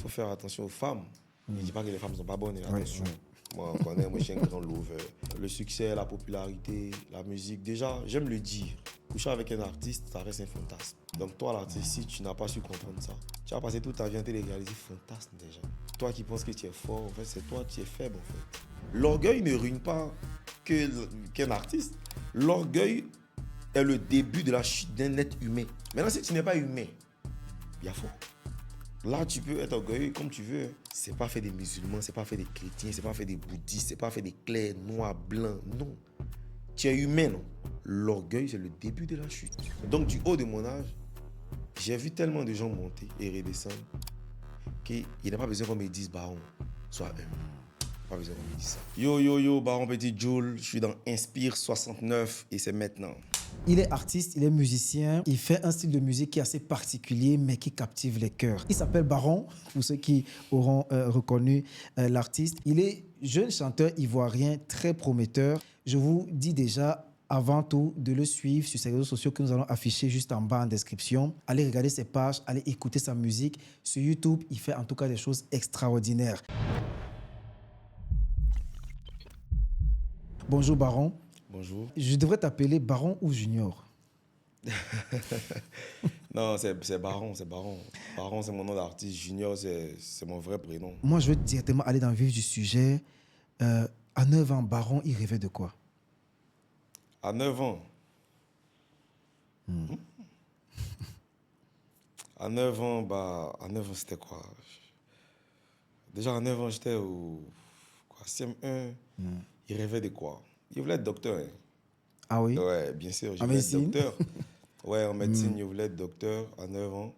faut faire attention aux femmes. Je ne dis pas que les femmes ne sont pas bonnes, attention. Ouais. Moi, on connaît, moi, je suis un grand lover. Le succès, la popularité, la musique, déjà, j'aime le dire. Coucher avec un artiste, ça reste un fantasme. Donc toi, l'artiste, si tu n'as pas su comprendre ça, tu vas passer toute ta vie à te réaliser fantasme déjà. Toi qui penses que tu es fort, en fait, c'est toi qui es faible, en fait. L'orgueil ne ruine pas qu'un artiste. L'orgueil est le début de la chute d'un être humain. Maintenant, si tu n'es pas humain, il y a fort. Là, tu peux être orgueilleux comme tu veux. C'est pas fait des musulmans, c'est pas fait des chrétiens, c'est pas fait des bouddhistes, c'est pas fait des clairs, noirs, blancs. Non. Tu es humain, non. L'orgueil, c'est le début de la chute. Donc, du haut de mon âge, j'ai vu tellement de gens monter et redescendre qu'il n'y a pas besoin qu'on me dise, Baron, sois humble. Pas besoin qu'on me dise ça. Yo, Baron Petit Joule, je suis dans Inspire 69 et c'est maintenant. Il est artiste, il est musicien, il fait un style de musique qui est assez particulier mais qui captive les cœurs. Il s'appelle Baron, pour ceux qui auront reconnu l'artiste. Il est jeune chanteur ivoirien très prometteur. Je vous dis déjà avant tout de le suivre sur ses réseaux sociaux que nous allons afficher juste en bas en description. Allez regarder ses pages, allez écouter sa musique. Sur YouTube, il fait en tout cas des choses extraordinaires. Bonjour Baron. Bonjour. Je devrais t'appeler Baron ou Junior? Non, c'est Baron, c'est Baron. Baron, c'est mon nom d'artiste. Junior, c'est mon vrai prénom. Moi, je veux directement aller dans le vif du sujet. À 9 ans, Baron, il rêvait de quoi? À 9 ans. À 9 ans, à 9 ans, c'était quoi? Déjà, à 9 ans, j'étais au CM1. Il rêvait de quoi? Il voulait être docteur. Hein. Ah oui? Ouais, bien sûr. Je En voulais être médecine? docteur. Ouais, en médecine, je voulais être docteur à 9 ans.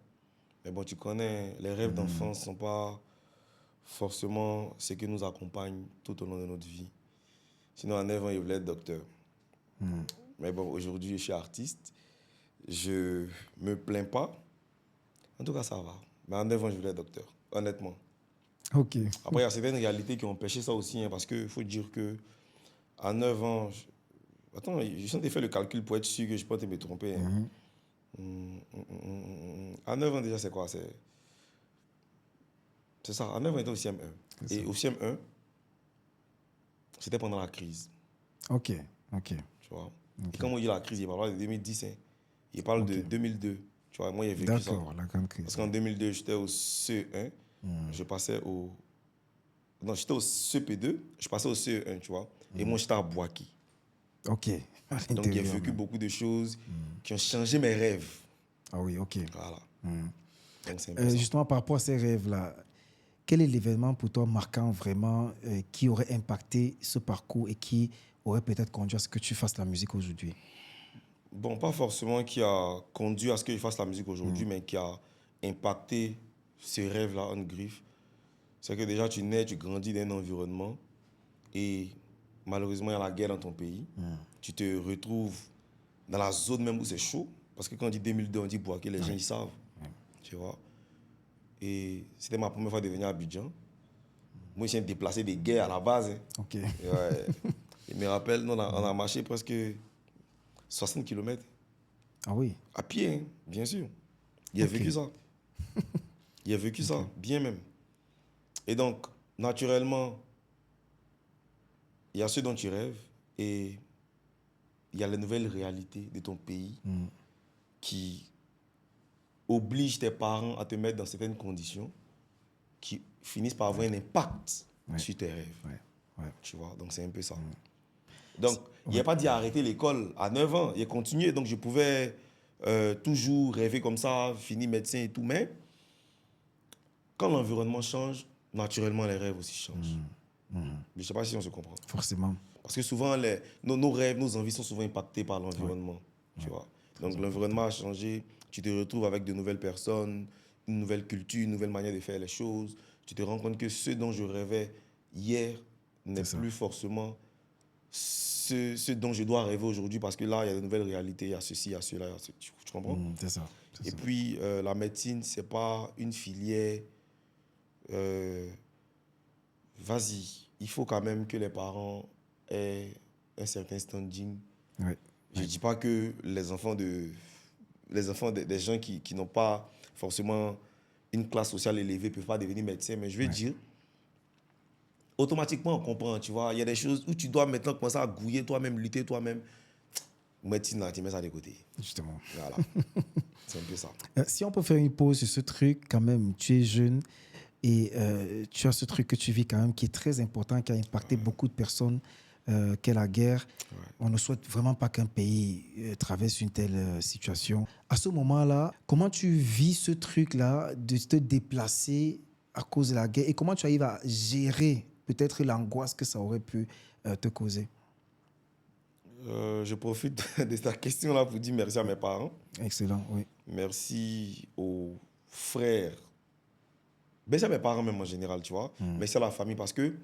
Mais bon, tu connais, les rêves d'enfance ne sont pas forcément ce qui nous accompagne tout au long de notre vie. Sinon, à 9 ans, je voulais être docteur. Mais bon, aujourd'hui, je suis artiste. Je me plains pas. En tout cas, ça va. Mais à 9 ans, je voulais être docteur, honnêtement. Ok. Après, il y a certaines réalités qui ont empêché ça aussi, hein, parce qu'il faut dire que à 9 ans, attends, je suis en train de faire le calcul pour être sûr que je peux pas me tromper. Hein. À 9 ans, déjà, c'est quoi? C'est ça. À 9 ans, j'étais au CM1. Et au CM1, c'était pendant la crise. Ok. Tu vois? Et quand on dit la crise, il parle de 2010. Hein. Il parle de 2002. Tu vois, moi, j'ai vécu ça. D'accord, la grande crise. Parce qu'en 2002, j'étais au CE1. Je passais au... Non, j'étais au CP2. Je passais au CE1, tu vois. Et moi, j'étais à Boaké. Ok. Donc, j'ai vécu beaucoup de choses qui ont changé mes rêves. Ah oui, ok. Voilà. Donc, c'est un peu ça. Justement, par rapport à ces rêves-là, quel est l'événement pour toi marquant vraiment qui aurait impacté ce parcours et qui aurait peut-être conduit à ce que tu fasses la musique aujourd'hui? Bon, pas forcément qui a conduit à ce que je fasse la musique aujourd'hui, mais qui a impacté ces rêves-là en griffe. C'est que déjà, tu nais, tu grandis dans un environnement et malheureusement, il y a la guerre dans ton pays. Tu te retrouves dans la zone même où c'est chaud. Parce que quand on dit 2002, on dit Boaké, les gens, ils savent. Tu vois. Et c'était ma première fois de venir à Abidjan. Moi, j'ai déplacé des guerres à la base. Hein. Ok. Et ouais. Je me rappelle, on a marché presque 60 km. Ah oui. À pied, hein, bien sûr. Il a vécu ça. Il a vécu ça, bien même. Et donc, naturellement, il y a ce dont tu rêves et il y a les nouvelles réalités de ton pays qui obligent tes parents à te mettre dans certaines conditions qui finissent par avoir un impact sur tes rêves. Tu vois, donc c'est un peu ça. Donc, il n'a pas dit arrêter l'école à 9 ans. Il a continué, donc je pouvais toujours rêver comme ça, finir médecin et tout. Mais quand l'environnement change, naturellement, les rêves aussi changent. Je ne sais pas si on se comprend. Forcément. Parce que souvent, nos rêves, nos envies sont souvent impactés par l'environnement. Tu vois. Donc, l'environnement a changé. Tu te retrouves avec de nouvelles personnes, une nouvelle culture, une nouvelle manière de faire les choses. Tu te rends compte que ce dont je rêvais hier n'est plus forcément ce dont je dois rêver aujourd'hui, parce que là, il y a de nouvelles réalités, il y a ceci, il y a cela, tu comprends? C'est ça. Et puis, la médecine, ce n'est pas une filière... vas-y, il faut quand même que les parents aient un certain standing. Je ne dis pas que les enfants des gens qui n'ont pas forcément une classe sociale élevée ne peuvent pas devenir médecin, mais je veux dire, automatiquement, on comprend, tu vois. Il y a des choses où tu dois maintenant commencer à gouiller toi-même, lutter toi-même. Médecine, là, tu mets ça de côté. Justement. Voilà. C'est un peu ça. Si on peut faire une pause sur ce truc, quand même, tu es jeune et tu as ce truc que tu vis quand même qui est très important, qui a impacté beaucoup de personnes, qu'est la guerre. On ne souhaite vraiment pas qu'un pays traverse une telle situation. À ce moment-là, comment tu vis ce truc-là de te déplacer à cause de la guerre et comment tu arrives à gérer peut-être l'angoisse que ça aurait pu te causer? Je profite de ta question-là pour dire merci à mes parents. Excellent, oui. Merci aux frères. Merci à mes parents même en général, tu vois. Merci à la famille parce que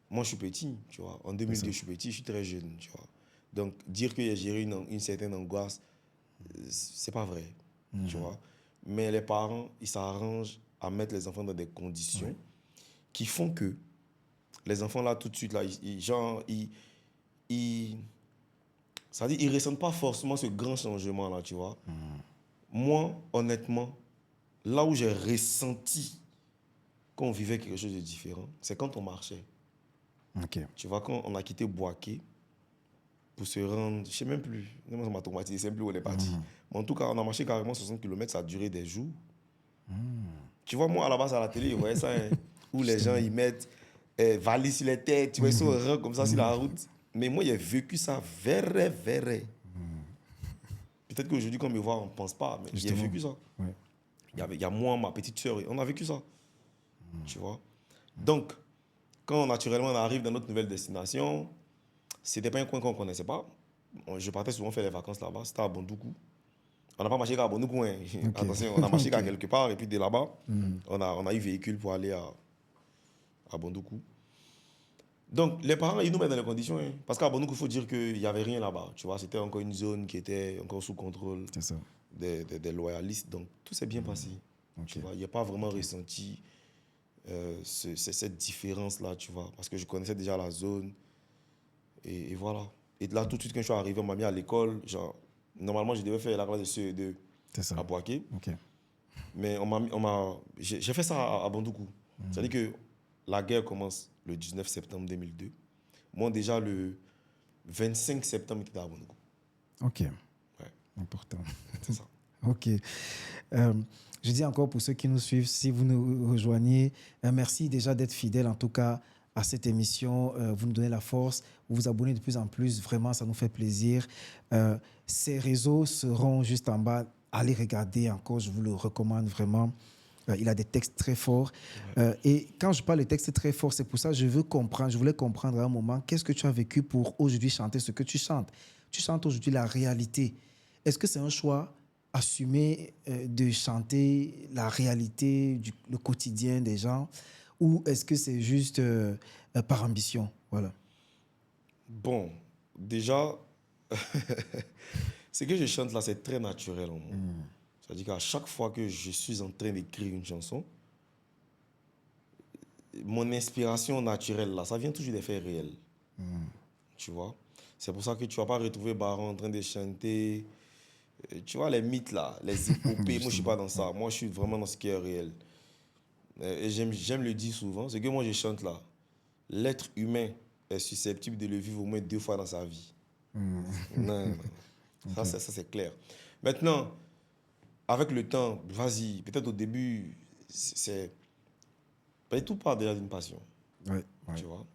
moi, je suis petit, tu vois. En 2002, je suis petit, je suis très jeune, tu vois. Donc, dire que j'ai géré une certaine angoisse, c'est pas vrai, tu vois. Mais les parents, ils s'arrangent à mettre les enfants dans des conditions qui font que les enfants, là, tout de suite, là, ça dit, ils ressentent pas forcément ce grand changement-là, tu vois. Moi, honnêtement, là où j'ai ressenti qu'on vivait quelque chose de différent, c'est quand on marchait. Ok. Tu vois, quand on a quitté Boaké pour se rendre, je sais même plus, ça m'a traumatisé, je sais plus où on est parti. Mais en tout cas, on a marché carrément 60 km, ça a duré des jours. Tu vois, moi, à la base, à la télé, je voyais ça, hein, où les gens, ils mettent valises sur les têtes, tu vois, ils sont rang comme ça sur la route. Mais moi, j'ai vécu ça vrai. Peut-être qu'aujourd'hui, quand on me voit, on ne pense pas, mais j'ai vécu ça. Ouais. Il y a moi, ma petite soeur, on a vécu ça. Tu vois. Donc, quand naturellement on arrive dans notre nouvelle destination, ce n'était pas un coin qu'on ne connaissait pas. Je partais souvent faire les vacances là-bas, c'était à Bondoukou. On n'a pas marché qu'à Bondoukou, hein. Okay. Attention, on a marché qu'à quelque part, et puis de là-bas, on a eu véhicule pour aller à Bondoukou. Donc, les parents, ils nous mettent dans les conditions. Hein. Parce qu'à Bondoukou, il faut dire qu'il n'y avait rien là-bas. Tu vois, c'était encore une zone qui était encore sous contrôle des loyalistes. Donc, tout s'est bien passé. Okay. Tu vois, il n'y a pas vraiment ressenti cette différence-là, tu vois. Parce que je connaissais déjà la zone. Et voilà. Et là, tout de suite, quand je suis arrivé, on m'a mis à l'école. Genre, normalement, je devais faire la classe de CE2 à Boaké. Okay. Mais j'ai fait ça à Bondoukou. C'est-à-dire que la guerre commence le 19 septembre 2002. Moi, déjà, le 25 septembre, j'étais à Bondoukou. Ok. Ouais. Important. C'est ça. Ok. Je dis encore pour ceux qui nous suivent, si vous nous rejoignez, merci déjà d'être fidèles en tout cas à cette émission. Vous nous donnez la force, vous vous abonnez de plus en plus. Vraiment, ça nous fait plaisir. Ces réseaux seront juste en bas. Allez regarder encore, je vous le recommande vraiment. Il a des textes très forts. Et quand je parle de textes très forts, c'est pour ça que je voulais comprendre à un moment, qu'est-ce que tu as vécu pour aujourd'hui chanter ce que tu chantes. Tu chantes aujourd'hui la réalité. Est-ce que c'est un choix assumé de chanter la réalité, le quotidien des gens, ou est-ce que c'est juste par ambition? Voilà. Bon, déjà, ce que je chante là, c'est très naturel en moi. C'est-à-dire qu'à chaque fois que je suis en train d'écrire une chanson, mon inspiration naturelle là, ça vient toujours des faits réels. Tu vois? C'est pour ça que tu ne vas pas retrouver Baron en train de chanter. Tu vois, les mythes là, les épopées, moi je ne suis pas dans ça. Moi je suis vraiment dans ce qui est réel. Et j'aime le dire souvent, c'est que moi je chante là. L'être humain est susceptible de le vivre au moins 2 fois dans sa vie. Non. Okay. Ça c'est clair. Maintenant, avec le temps, vas-y, peut-être au début, tout part déjà d'une passion. Tu vois?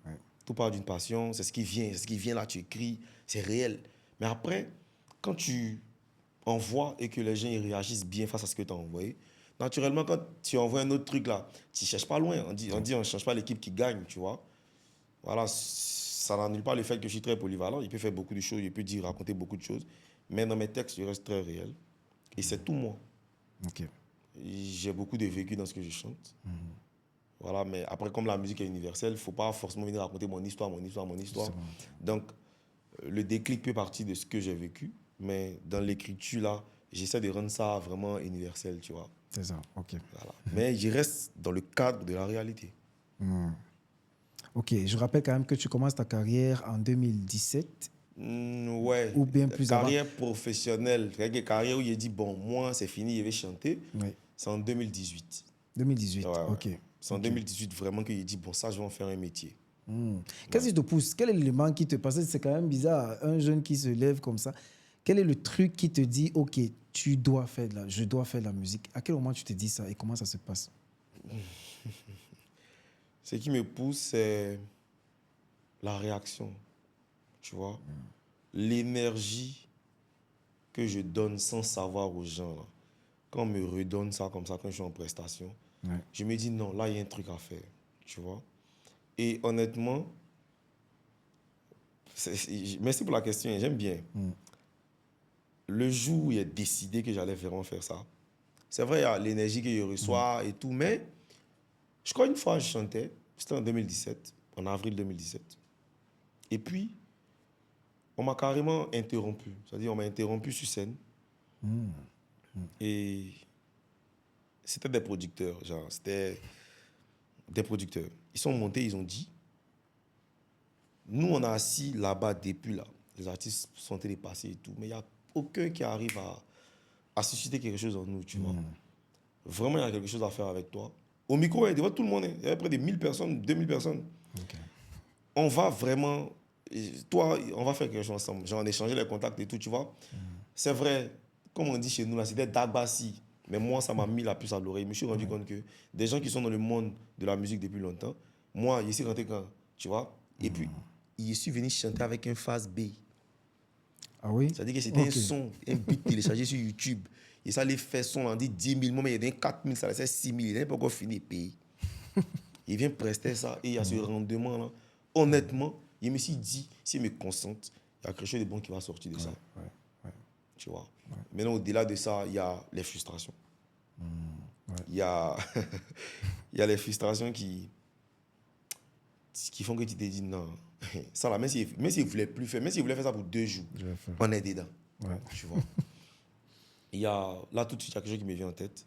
Tout part d'une passion, c'est ce qui vient là, tu écris, c'est réel. Mais après, quand tu envoies et que les gens ils réagissent bien face à ce que tu as envoyé, naturellement, quand tu envoies un autre truc là, tu ne cherches pas loin. On ne cherche pas l'équipe qui gagne, tu vois. Voilà, ça n'annule pas le fait que je suis très polyvalent. Il peut faire beaucoup de choses, il peut raconter beaucoup de choses. Mais dans mes textes, je reste très réel. Et c'est tout moi. Okay. J'ai beaucoup de vécu dans ce que je chante. Voilà, mais après, comme la musique est universelle, il ne faut pas forcément venir raconter mon histoire. Donc, le déclic peut partir de ce que j'ai vécu. Mais dans l'écriture, là, j'essaie de rendre ça vraiment universel, tu vois. C'est ça, ok. Voilà. Mais je reste dans le cadre de la réalité. Ok, je rappelle quand même que tu commences ta carrière en 2017. Ouais, ou bien plus carrière professionnelle, carrière où il dit bon, moi c'est fini, je vais chanter. Oui. C'est en 2018. 2018, Ouais, ouais. ok. C'est en Ok. 2018 vraiment qu'il dit, bon, ça, je vais en faire un métier. Qu'est-ce qui te pousse? Quel est l'élément qui te passe? C'est quand même bizarre, un jeune qui se lève comme ça. Quel est le truc qui te dit, ok, je dois faire de la musique? À quel moment tu te dis ça et comment ça se passe? Ce qui me pousse, c'est la réaction, tu vois. L'énergie que je donne sans savoir aux gens, là. Quand on me redonne ça comme ça, quand je suis en prestation, Ouais. je me dis non, là, il y a un truc à faire, tu vois. Et honnêtement, merci pour la question, j'aime bien. Le jour où il a décidé que j'allais vraiment faire ça, c'est vrai, il y a l'énergie que je reçois et tout, mais je crois une fois, je chantais, c'était en 2017, en avril 2017. Et puis, on m'a carrément interrompu. C'est-à-dire, on m'a interrompu sur scène. Et c'était des producteurs, genre, c'était des producteurs. Ils sont montés, ils ont dit, nous, on a assis là-bas depuis là. Les artistes sont télépassés et tout, mais il n'y a aucun qui arrive à susciter quelque chose en nous, tu vois. Vraiment, il y a quelque chose à faire avec toi. Au micro, devant tout le monde, il y avait près de 1000 personnes, 2000 personnes. Ok. On va vraiment, toi, on va faire quelque chose ensemble. Genre, on échanger les contacts et tout, tu vois. C'est vrai, comme on dit chez nous, là, c'était Dagbassi. Mais moi, ça m'a mis la puce à l'oreille. Je me suis rendu compte que des gens qui sont dans le monde de la musique depuis longtemps, moi, je suis rentré quand, tu vois. Et puis, je suis venu chanter avec un phase B. Ah oui? C'est-à-dire que c'était Ok. un son, un beat téléchargé sur YouTube. Et ça, les fait son, on dit 10 000, moi, mais il y a des 4 000, ça laissait 6 000. Il n'a pas encore fini de payer. Il vient prester ça et il y a ce rendement-là. Honnêtement, je me suis dit, s'il me concentre, il y a quelque chose de bon qui va sortir de ça. Tu vois. Maintenant, au-delà de ça, il y a les frustrations. Il y a, il y a les frustrations qui font que tu te dis non. Ça là, même s'il ne voulait plus faire, même s'il voulait faire ça pour 2 jours, Je vais faire. on est dedans. Ouais. Tu vois. Il y a, là, tout de suite, il y a quelque chose qui me vient en tête.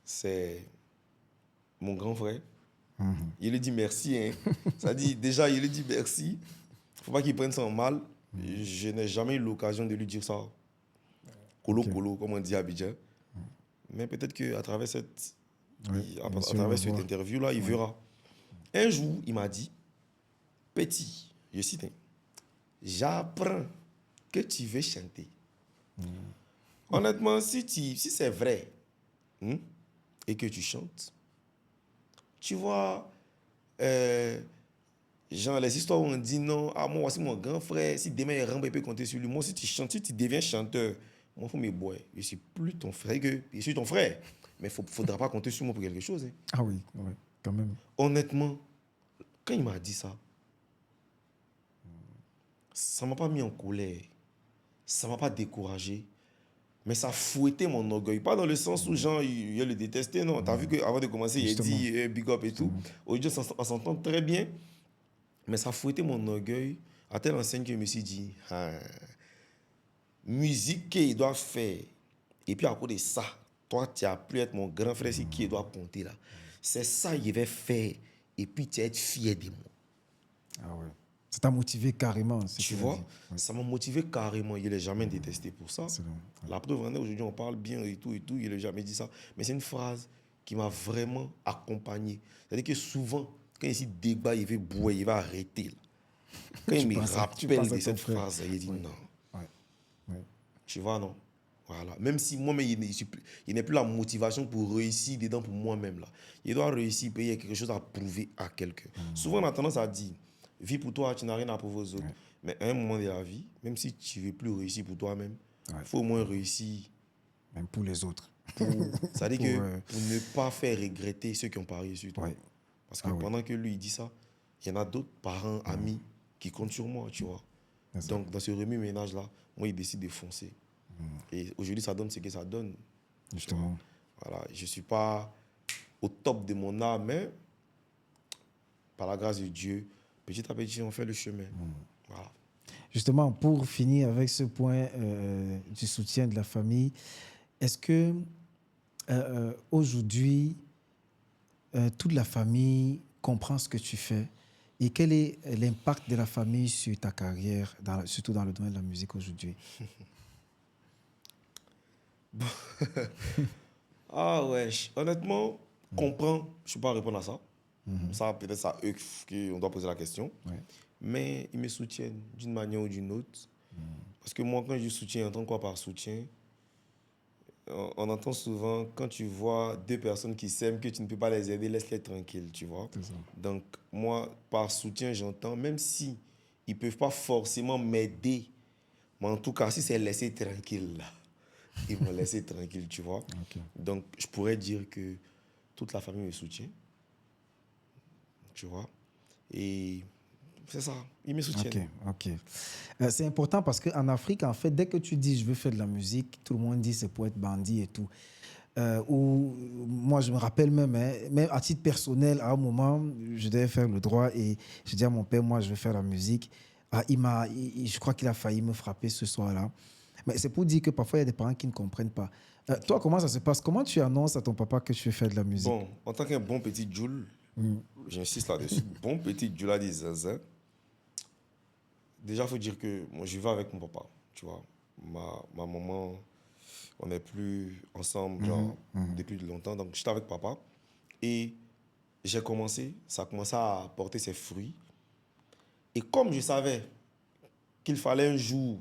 C'est mon grand frère. Il lui dit merci. Hein. Ça dit, déjà, il lui dit merci. Il ne faut pas qu'il prenne ça en mal. Je n'ai jamais eu l'occasion de lui dire ça. Colo, comme on dit à Abidjan. Mais peut-être qu'à travers à travers cette interview-là, il verra. Un jour, il m'a dit, petit, je cite, hein, j'apprends que tu veux chanter. Honnêtement, si c'est vrai et que tu chantes, tu vois, genre les histoires où on dit non, ah moi voici mon grand frère, si demain il rentre, il peut compter sur lui. Moi, si tu chantes, si tu deviens chanteur, moi, il faut me boire. Je suis plus ton frère, je suis ton frère. Mais il ne faudra pas compter sur moi pour quelque chose. Hein. Ah oui, quand même. Honnêtement, quand il m'a dit ça, ça ne m'a pas mis en colère. Ça ne m'a pas découragé. Mais ça fouettait mon orgueil. Pas dans le sens où Jean, il le détestait, non. Tu as vu qu'avant de commencer, il a dit big up et tout. Aujourd'hui, on s'entend très bien. Mais ça fouettait mon orgueil à telle enseigne que je me suis dit, musique qu'il doit faire. Et puis à cause de ça, toi, tu as pu être mon grand frère, c'est qui doit compter là. C'est ça qu'il va faire. Et puis tu vas être fier de moi. Ah ouais. Ça t'a motivé carrément. Tu vois, ça m'a motivé carrément. Il ne l'a jamais détesté pour ça. La preuve en est, aujourd'hui, on parle bien et tout, il n'a jamais dit ça. Mais c'est une phrase qui m'a vraiment accompagné. C'est-à-dire que souvent, quand il débat, il va boire, il va arrêter. Là. Quand il me rappelle de cette phrase, il dit non. Tu vois, non. Voilà. Même si moi-même, il n'est plus la motivation pour réussir dedans pour moi-même. Là. Il doit réussir, il y a quelque chose à prouver à quelqu'un. Souvent, on a tendance à dire, vis pour toi, tu n'as rien à prouver aux autres. Mais à un moment de la vie, même si tu ne veux plus réussir pour toi-même, il faut au moins réussir. Même pour les autres. Ça veut dire que pour ne pas faire regretter ceux qui ont parié sur toi. Parce que pendant que lui, il dit ça, il y en a d'autres parents, amis qui comptent sur moi, tu vois. Donc, dans ce remue-ménage-là, moi, il décide de foncer. Et aujourd'hui, ça donne ce que ça donne. Justement. Voilà, je ne suis pas au top de mon art, mais par la grâce de Dieu, petit à petit, on fait le chemin. Voilà. Justement, pour finir avec ce point du soutien de la famille, est-ce que aujourd'hui, toute la famille comprend ce que tu fais? Et quel est l'impact de la famille sur ta carrière, surtout dans le domaine de la musique aujourd'hui? Ah ouais, honnêtement, comprends, je ne peux pas répondre à ça. Ça, peut-être ça, eux, qu'on doit poser la question. Ouais. Mais ils me soutiennent d'une manière ou d'une autre. Parce que moi, quand je soutiens, j'entends quoi par soutien? On entend souvent, quand tu vois deux personnes qui s'aiment, que tu ne peux pas les aider, laisse-les tranquilles, tu vois. C'est ça. Donc, moi, par soutien, j'entends, même si ils ne peuvent pas forcément m'aider, mais en tout cas, si c'est laisser tranquille, là, ils vont laisser tranquille, tu vois. Ok. Donc, je pourrais dire que toute la famille me soutient, tu vois. Et c'est ça, ils me Ok, soutiennent. ok. C'est important parce qu'en Afrique, en fait, dès que tu dis je veux faire de la musique, tout le monde dit c'est pour être bandit et tout. Ou moi, je me rappelle même, hein, même à titre personnel, à un moment, je devais faire le droit et je dis à mon père, moi, je veux faire la musique. Ah, je crois qu'il a failli me frapper ce soir-là. Mais c'est pour dire que parfois, il y a des parents qui ne comprennent pas. Toi, comment ça se passe? Comment tu annonces à ton papa que tu veux faire de la musique? Bon, en tant qu'un bon petit Joule, j'insiste là-dessus, bon petit Joule a dit zinzin. Déjà, il faut dire que moi, je vais avec mon papa, tu vois. Ma maman, on n'est plus ensemble, genre, depuis longtemps. Donc, j'étais avec papa. Et ça a commencé à porter ses fruits. Et comme je savais qu'il fallait un jour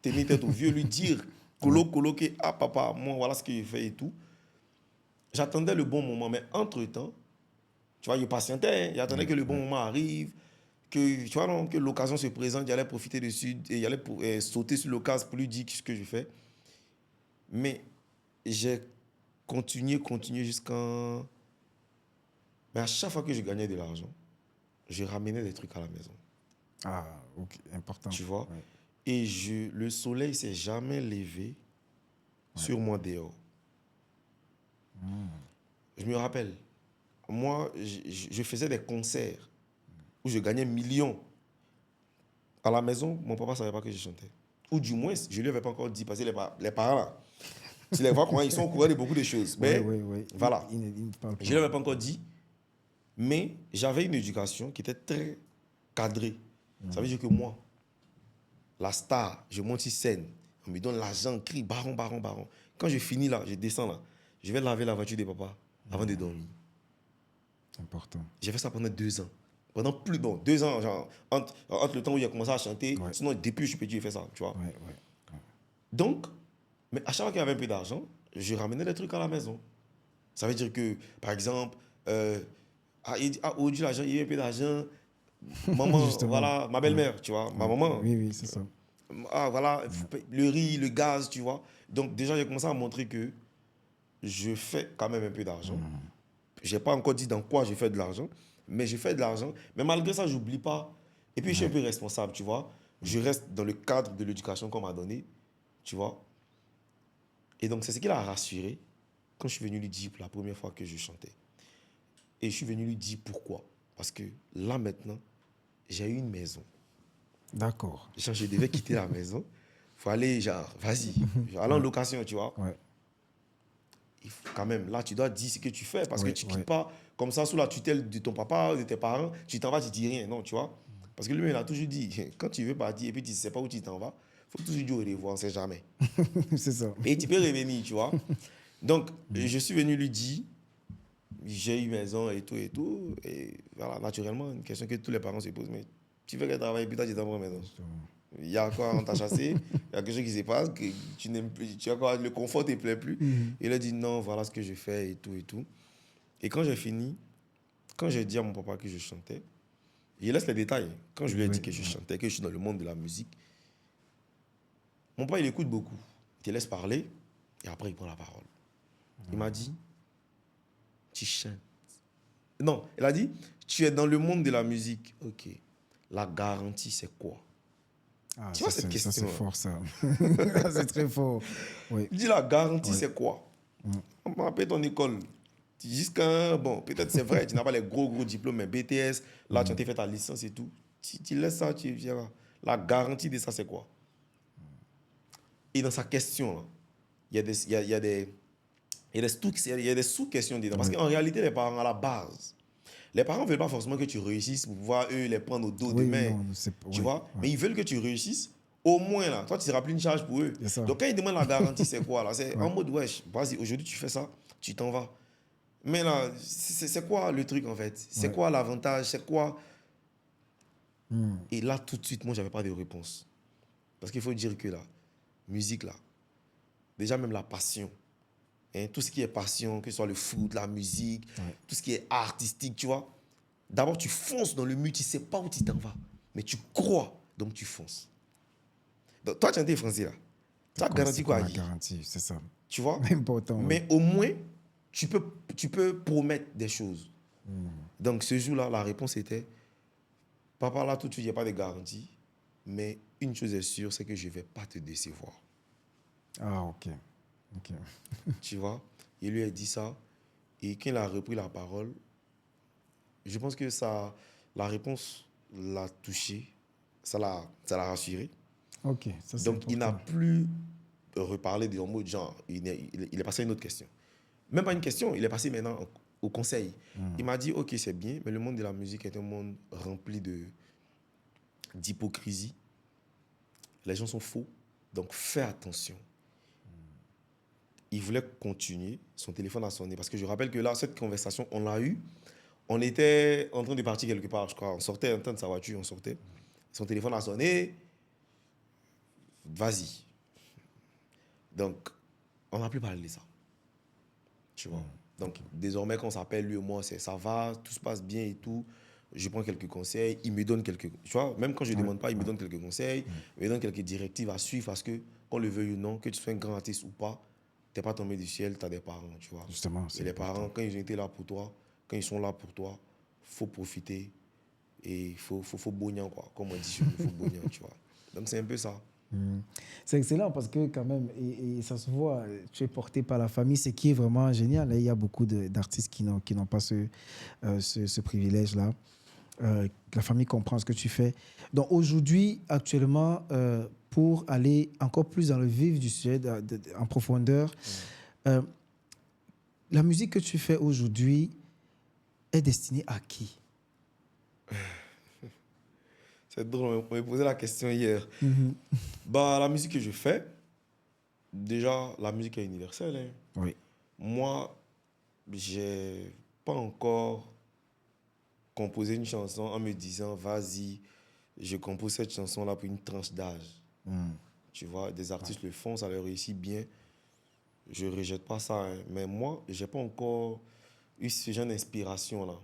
tenir tête au vieux, lui dire, coloquer, ah papa, moi, voilà ce que j'ai fait et tout. J'attendais le bon moment. Mais entre-temps, tu vois, je patientais, hein. J'attendais que le bon moment arrive, que, tu vois, non, que l'occasion se présente, j'allais profiter dessus et j'allais sauter sur l'occasion pour lui dire ce que je fais. Mais j'ai continué jusqu'en... Mais à chaque fois que je gagnais de l'argent, je ramenais des trucs à la maison, Ah, ok, important. tu vois. Ouais. Et le soleil ne s'est jamais levé sur moi dehors. Je me rappelle, moi, je faisais des concerts où je gagnais millions. À la maison, mon papa ne savait pas que je chantais. Ou du moins, je ne lui avais pas encore dit, parce que les parents, là, tu les vois comment ils sont au courant de beaucoup de choses. Ouais, Mais ouais, ouais. voilà, Il ne parle pas. je ne l'avais pas encore dit, mais j'avais une éducation qui était très cadrée. Ça veut dire que moi, la star, je monte sur scène, on me donne l'argent, crie baron, baron, baron. Quand je finis là, je descends là, je vais laver la voiture de papa avant de dormir. Important. J'ai fait ça pendant 2 ans. Pendant plus, bon, 2 ans, genre, entre le temps où j'ai commencé à chanter, Ouais. sinon depuis que je suis petit, j'ai fait ça, tu vois. Ouais, ouais. Donc, mais à chaque fois qu'il y avait un peu d'argent, je ramenais des trucs à la maison. Ça veut dire que, par exemple, aujourd'hui, l'argent, il y a un peu d'argent. Maman, Justement. voilà, ma belle-mère, tu vois, ma Ouais. maman. Oui, oui, c'est ça. Ah, voilà, le riz, le gaz, tu vois. Donc, déjà, j'ai commencé à montrer que je fais quand même un peu d'argent. Je n'ai pas encore dit dans quoi je fais de l'argent, mais je fais de l'argent. Mais malgré ça, je n'oublie pas. Et puis, je suis un peu responsable, tu vois. Je reste dans le cadre de l'éducation qu'on m'a donnée, tu vois. Et donc, c'est ce qui l'a rassuré quand je suis venu lui dire pour la première fois que je chantais. Et je suis venu lui dire pourquoi. Parce que là, maintenant, j'ai eu une maison. D'accord. Genre, je devais quitter la maison. Il faut aller, genre, vas-y. Aller en location, tu vois. Ouais. Il faut quand même, là, tu dois dire ce que tu fais. Parce que Ouais, tu ne ouais. quittes pas comme ça sous la tutelle de ton papa, de tes parents. Tu t'en vas, tu ne dis rien. Non, tu vois. Parce que lui, il a toujours dit, quand tu veux partir et puis tu ne sais pas où tu t'en vas, il faut toujours dire au revoir, on ne sait jamais. C'est ça. Et tu peux revenir, tu vois. Donc, je suis venu lui dire, j'ai eu maison et tout et tout. Et voilà, naturellement, une question que tous les parents se posent, mais tu veux qu'elle travaille, puis toi, tu t'en vas à la maison. Il y a quoi, on t'a chassé, il y a quelque chose qui se passe, que tu n'aimes plus, tu as quoi, le confort ne te plaît plus. Il a dit non, voilà ce que je fais et tout et tout. Et quand j'ai fini, quand j'ai dit à mon papa que je chantais, il laisse les détails. Quand je lui ai dit que je chantais, que je suis dans le monde de la musique, mon papa, il écoute beaucoup. Il te laisse parler et après, il prend la parole. Il m'a dit, tu chantes. Non, il a dit, tu es dans le monde de la musique. Ok. La garantie, c'est quoi? Ah, Tu vois cette question? ça, c'est fort, ça. C'est très fort. Oui. Il dit, la garantie, Oui. c'est quoi? On m'a appelé ton école. Jusqu'à, bon, peut-être c'est vrai, tu n'as pas les gros diplômes, mais BTS, là, tu as fait ta licence et tout. Tu laisses ça, tu verras. La garantie de ça, c'est quoi? Et dans sa question, là, il y a des sous-questions dedans. Parce qu'en réalité, les parents, à la base, les parents ne veulent pas forcément que tu réussisses pour pouvoir, eux, les prendre au dos Oui, demain. non, c'est... Tu Oui, vois? ouais. Mais ils veulent que tu réussisses Au moins, là, toi, tu ne seras plus une charge pour eux. C'est ça. Donc, quand ils demandent la garantie, c'est quoi, là? C'est en mode, wesh, vas-y, aujourd'hui, tu fais ça, tu t'en vas. Mais là, c'est quoi le truc, en fait? C'est quoi l'avantage? C'est quoi? Et là, tout de suite, moi, je n'avais pas de réponse. Parce qu'il faut dire que la musique, là, déjà même la passion, hein, tout ce qui est passion, que ce soit le foot, la musique, tout ce qui est artistique, tu vois. D'abord, tu fonces dans le mur, tu ne sais pas où tu t'en vas. Mais tu crois, donc tu fonces. Donc, toi, tu es français, là. Tu as garanti quoi à qui? Garantie, c'est ça. Tu vois? Important. Mais au moins, tu peux promettre des choses. Donc, ce jour-là, la réponse était, papa, là, tout de suite, il n'y a pas de garantie. Mais une chose est sûre, c'est que je ne vais pas te décevoir. Ah, ok. Tu vois? Il lui a dit ça. Et quand il a repris la parole, je pense que ça, la réponse l'a touché. Ça l'a rassuré. Ok, ça c'est Donc, il n'a important. plus reparlé de mot de genre. Il est passé à une autre question. Même pas une question, il est passé maintenant au conseil. Il m'a dit, ok, c'est bien, mais le monde de la musique est un monde rempli d'hypocrisie. Les gens sont faux, donc fais attention. Il voulait continuer, son téléphone a sonné. Parce que je rappelle que là, cette conversation, on l'a eue. On était en train de partir quelque part, je crois. On sortait en train de sa voiture, on sortait. Son téléphone a sonné. Vas-y. Donc, on n'a plus parlé de ça. Tu vois. Donc, désormais, quand on s'appelle, lui et moi, c'est ça va, tout se passe bien et tout. Je prends quelques conseils, il me donne quelques... Tu vois, même quand je ne demande pas, il me donne quelques conseils, il me donne quelques directives à suivre parce que, qu'on le veuille ou non, que tu sois un grand artiste ou pas, tu n'es pas tombé du ciel, tu as des parents, tu vois. Justement, Et les parents, quand ils ont été là pour toi, quand ils sont là pour toi, il faut profiter et il faut bognan, quoi. Comme on dit chez nous, il faut bognan, tu vois. Donc, c'est un peu ça. C'est excellent parce que quand même, et ça se voit, tu es porté par la famille, ce qui est vraiment génial. Et il y a beaucoup d'artistes qui n'ont pas ce privilège-là. La famille comprend ce que tu fais. Donc aujourd'hui, actuellement, pour aller encore plus dans le vif du sujet, en profondeur, la musique que tu fais aujourd'hui est destinée à qui? C'est drôle, on m'a posé la question hier. Bah, la musique que je fais, déjà, la musique est universelle. Hein. Oui. Moi, j'ai pas encore composé une chanson en me disant, vas-y, je compose cette chanson-là pour une tranche d'âge. Tu vois, des artistes le font, ça leur réussit bien. Je ne rejette pas ça. Hein. Mais moi, je n'ai pas encore eu ce genre d'inspiration-là.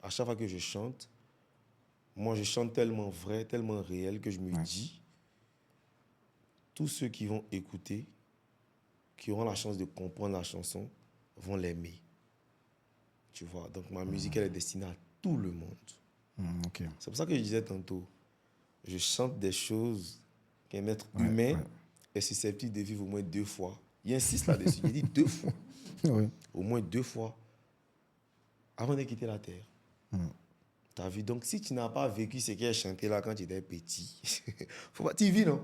À chaque fois que je chante, moi, je chante tellement vrai, tellement réel que je me dis, tous ceux qui vont écouter, qui auront la chance de comprendre la chanson, vont l'aimer. Tu vois, donc ma musique, elle est destinée à tout le monde. Okay. C'est pour ça que je disais tantôt, je chante des choses qu'un être humain est susceptible de vivre au moins 2 fois. Il insiste là-dessus, il dit 2 fois. Au moins 2 fois avant de quitter la terre. T'as vu? Donc, si tu n'as pas vécu ce qu'elle chantait là quand tu étais petit, faut pas, tu vis, non?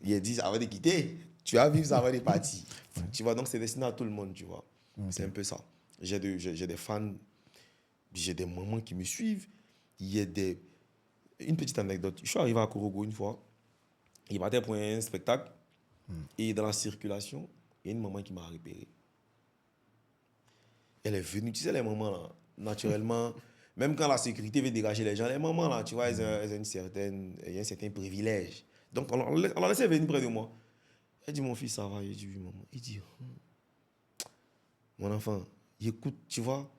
Il a dit avant de quitter, tu as vécu ça avant de partir. Tu vois, donc c'est destiné à tout le monde, tu vois. C'est un peu ça. J'ai des fans, j'ai des mamans qui me suivent. Il y a une petite anecdote. Je suis arrivé à Korogo une fois. Il partait pour un spectacle. Et dans la circulation, il y a une maman qui m'a repéré. Elle est venue. Tu sais, les mamans, là, naturellement, même quand la sécurité veut dégager les gens, les mamans, là, tu vois, elles ont un certain privilège. Donc, on l'a laissé venir près de moi. Elle dit, mon fils, ça va? Il dit, oui, maman. Il dit, mon enfant, écoute, tu vois,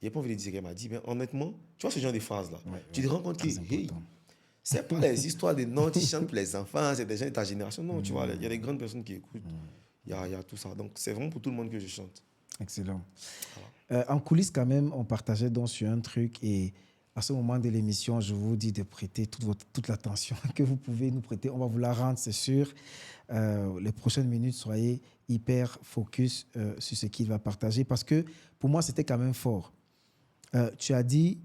il n'y a pas envie de dire ce qu'elle m'a dit, mais honnêtement, tu vois ce genre de phrases-là. Tu te rends compte que, hey, c'est pas les histoires de non, tu chantes pour les enfants, c'est des gens de ta génération. Non, tu vois, il y a des grandes personnes qui écoutent. Il y a tout ça. Donc, c'est vraiment pour tout le monde que je chante. Excellent. Voilà. En coulisses, quand même, on partageait donc sur un truc et à ce moment de l'émission, je vous dis de prêter toute l'attention que vous pouvez nous prêter. On va vous la rendre, c'est sûr. Les prochaines minutes, soyez hyper focus sur ce qu'il va partager parce que pour moi, c'était quand même fort. Tu as dit,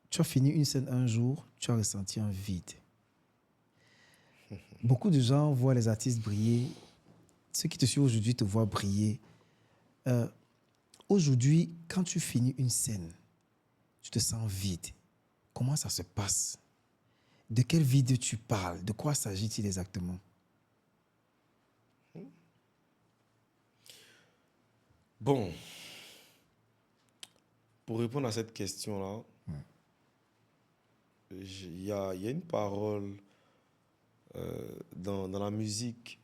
tu as fini une scène un jour, tu as ressenti un vide. Beaucoup de gens voient les artistes briller. Ceux qui te suivent aujourd'hui te voient briller. Aujourd'hui, quand tu finis une scène, tu te sens vide. Comment ça se passe? De quel vide tu parles? De quoi s'agit-il exactement? Bon, pour répondre à cette question-là, il y a une parole dans la musique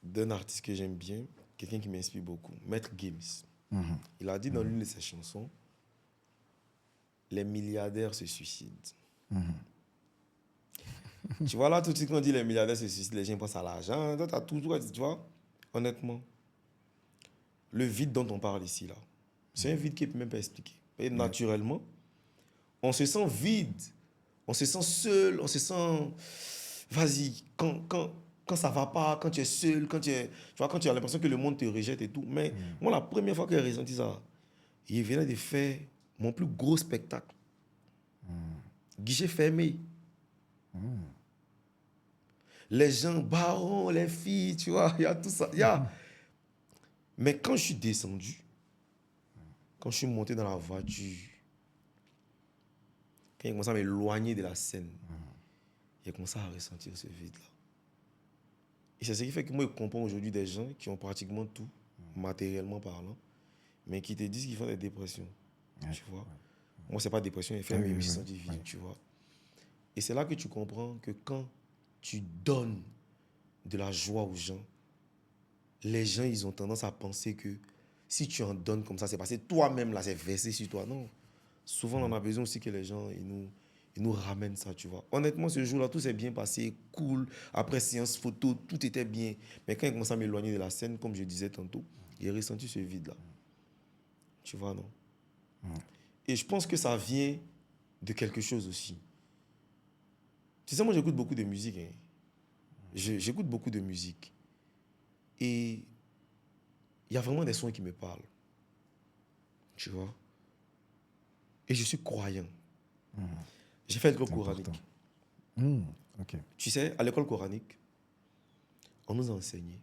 d'un artiste que j'aime bien, quelqu'un qui m'inspire beaucoup, Maître Gims. Il a dit dans l'une de ses chansons, les milliardaires se suicident. Tu vois, là, tout de suite, quand on dit les milliardaires se suicident, les gens pensent à l'argent. Toi, t'as tout, tu vois. Honnêtement, le vide dont on parle ici, là, c'est un vide qui ne peut même pas expliquer. Et naturellement, on se sent vide, on se sent seul, on se sent... Vas-y, quand ça ne va pas, quand tu es seul, tu vois, quand tu as l'impression que le monde te rejette et tout. Mais moi, la première fois que j'ai ressenti ça, il venait de faire mon plus gros spectacle. Guichet fermé. Les gens, barons, les filles, tu vois, il y a tout ça. Mais quand je suis descendu, quand je suis monté dans la voiture, quand il commençait à m'éloigner de la scène, j'ai commencé à ressentir ce vide-là. Et c'est ce qui fait que moi, je comprends aujourd'hui des gens qui ont pratiquement tout, matériellement parlant, mais qui te disent qu'ils font des dépressions. Tu vois? Moi, ce n'est pas dépression, mais je sens du vide, tu vois. Et c'est là que tu comprends que quand tu donnes de la joie aux gens, les gens, ils ont tendance à penser que si tu en donnes comme ça, c'est parce que toi-même, là, c'est versé sur toi. Non. Souvent, on a besoin aussi que les gens, ils nous ramènent ça, tu vois. Honnêtement, ce jour-là, tout s'est bien passé, cool. Après séance photo, tout était bien. Mais quand il commence à m'éloigner de la scène, comme je disais tantôt, j'ai ressenti ce vide-là. Tu vois, non? Et je pense que ça vient de quelque chose aussi. Tu sais, moi, j'écoute beaucoup de musique. Hein. J'écoute beaucoup de musique. Et il y a vraiment des sons qui me parlent. Tu vois? Et je suis croyant. J'ai fait l'école coranique. Okay. Tu sais, à l'école coranique, on nous a enseigné,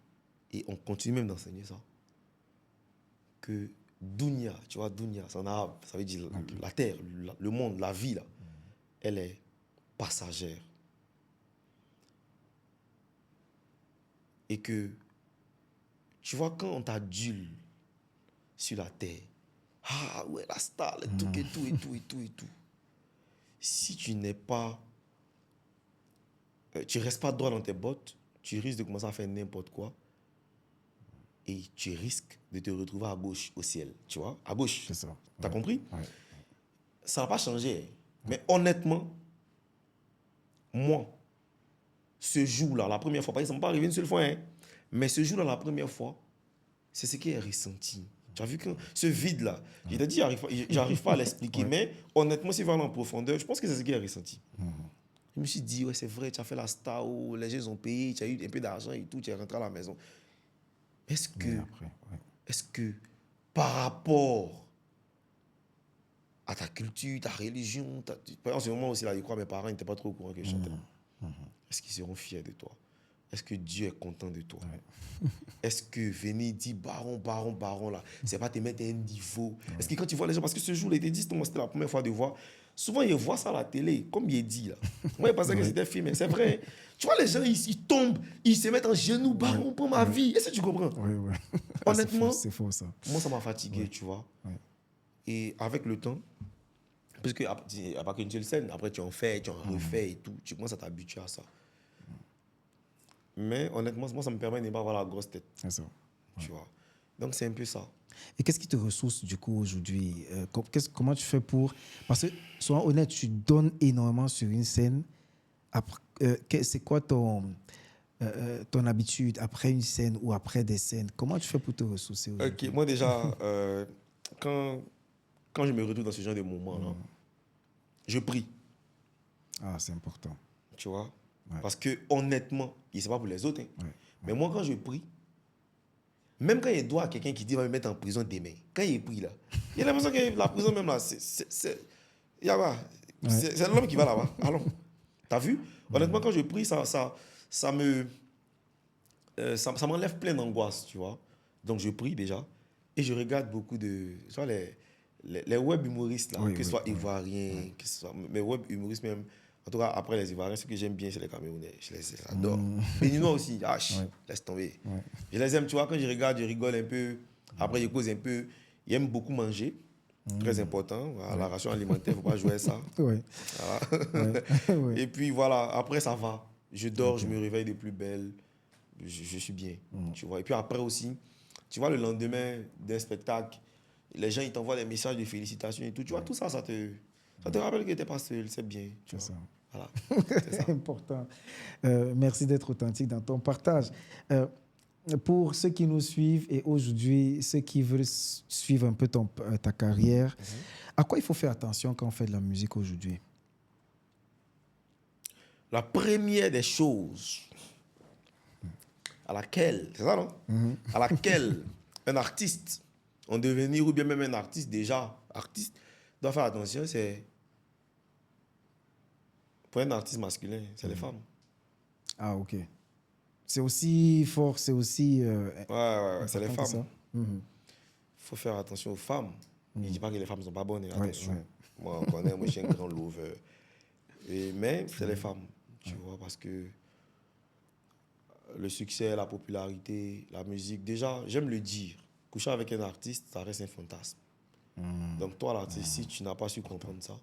et on continue même d'enseigner ça, que dunya, tu vois, dunya, c'est en arabe, ça veut dire la terre, le monde, la vie, là, elle est passagère. Et que, tu vois, quand on t'adule sur la terre, ah ouais, la star, le truc et tout, et tout, et tout, et tout. Si tu n'es pas, tu restes pas droit dans tes bottes, tu risques de commencer à faire n'importe quoi. Et tu risques de te retrouver à gauche au ciel, tu vois, à gauche. C'est ça. T'as compris? Ouais. Ça n'a pas changé. Mais honnêtement, moi, ce jour-là, la première fois, parce que ça ne m'est pas arrivé une seule fois, hein, mais ce jour-là, la première fois, c'est ce qui est ressenti. Tu as vu que ce vide-là, je t'ai dit, j'arrive pas à l'expliquer, mais honnêtement, si on va aller en profondeur, je pense que c'est ce qui est ressenti. Je me suis dit, ouais, c'est vrai, tu as fait la star, oh, les gens ont payé, tu as eu un peu d'argent et tout, tu es rentré à la maison. Est-ce que par rapport à ta culture, ta religion, en ce moment aussi, là, je crois que mes parents n'étaient pas trop au courant que je chantais. Est-ce qu'ils seront fiers de toi? Est-ce que Dieu est content de toi? Est-ce que venir dire baron, là, c'est pas te mettre à un niveau? Est-ce que quand tu vois les gens, parce que ce jour-là, ils te disent, c'était la première fois de voir, souvent ils voient ça à la télé, comme il est dit là. Moi, je pensais que c'était filmé, c'est vrai. Tu vois, les gens, ils tombent, ils se mettent en genoux, baron pour ma vie. Est-ce que tu comprends? Oui. Honnêtement, c'est faux, ça. moi, ça m'a fatigué, tu vois. Et avec le temps, parce que après qu'une seule scène, après tu en fais, tu en refais et tout, tu commences à t'habituer à ça. Mais honnêtement, moi, ça me permet de ne pas avoir la grosse tête. C'est ça. Tu vois. Donc, c'est un peu ça. Et qu'est-ce qui te ressource du coup aujourd'hui? Comment tu fais pour... Parce que, sois honnête, tu donnes énormément sur une scène. C'est quoi ton habitude après une scène ou après des scènes? Comment tu fais pour te ressourcer aujourd'hui? Ok, moi déjà, quand je me retrouve dans ce genre de moment-là, je prie. Ah, c'est important. Tu vois? Parce que honnêtement, et c'est pas pour les autres, hein, mais moi quand je prie, même quand il doit à quelqu'un qui dit va me mettre en prison demain, quand il prie là, il a l'impression que la prison même là, c'est l'homme qui va là-bas. Allons. T'as vu? Honnêtement, quand je prie, ça m'enlève plein d'angoisse, tu vois. Donc je prie déjà et je regarde beaucoup de, tu vois, les web humoristes là, que ce soit ivoiriens, que ce soit mes web humoristes même En tout cas, après les Ivoiriens, ce que j'aime bien, c'est les Camerounais. Je les adore. Béninois aussi. Ah, laisse tomber. Ouais. Je les aime, tu vois. Quand je regarde, je rigole un peu. Après, je cause un peu. Ils aiment beaucoup manger. Très important. Voilà, la ration alimentaire, il ne faut pas jouer à ça. Ouais. Voilà. Ouais. Et puis voilà, après, ça va. Je dors, je me réveille de plus belle. Je suis bien. Tu vois. Et puis après aussi, tu vois, le lendemain d'un spectacle, les gens, ils t'envoient des messages de félicitations et tout. Tu vois, tout ça, ça te rappelle que tu n'es pas seul. C'est bien. Tu vois. Ça. Voilà. C'est ça. Important. Merci d'être authentique dans ton partage. Pour ceux qui nous suivent et aujourd'hui, ceux qui veulent suivre un peu ta carrière, à quoi il faut faire attention quand on fait de la musique aujourd'hui? La première des choses à laquelle, c'est ça, non? À laquelle un artiste en devenir ou bien même un artiste déjà artiste doit faire attention, c'est pour un artiste masculin, c'est les femmes. Ah, ok. C'est aussi fort, c'est aussi. Ouais, c'est les important que femmes. ça. Il faut faire attention aux femmes. Je ne dis pas que les femmes ne sont pas bonnes, attention. ouais. Moi, on connaît, moi, je suis un grand lover. Mais c'est les femmes, tu vois, parce que le succès, la popularité, la musique, déjà, j'aime le dire, coucher avec un artiste, ça reste un fantasme. Donc toi, l'artiste, si tu n'as pas su comprendre ça,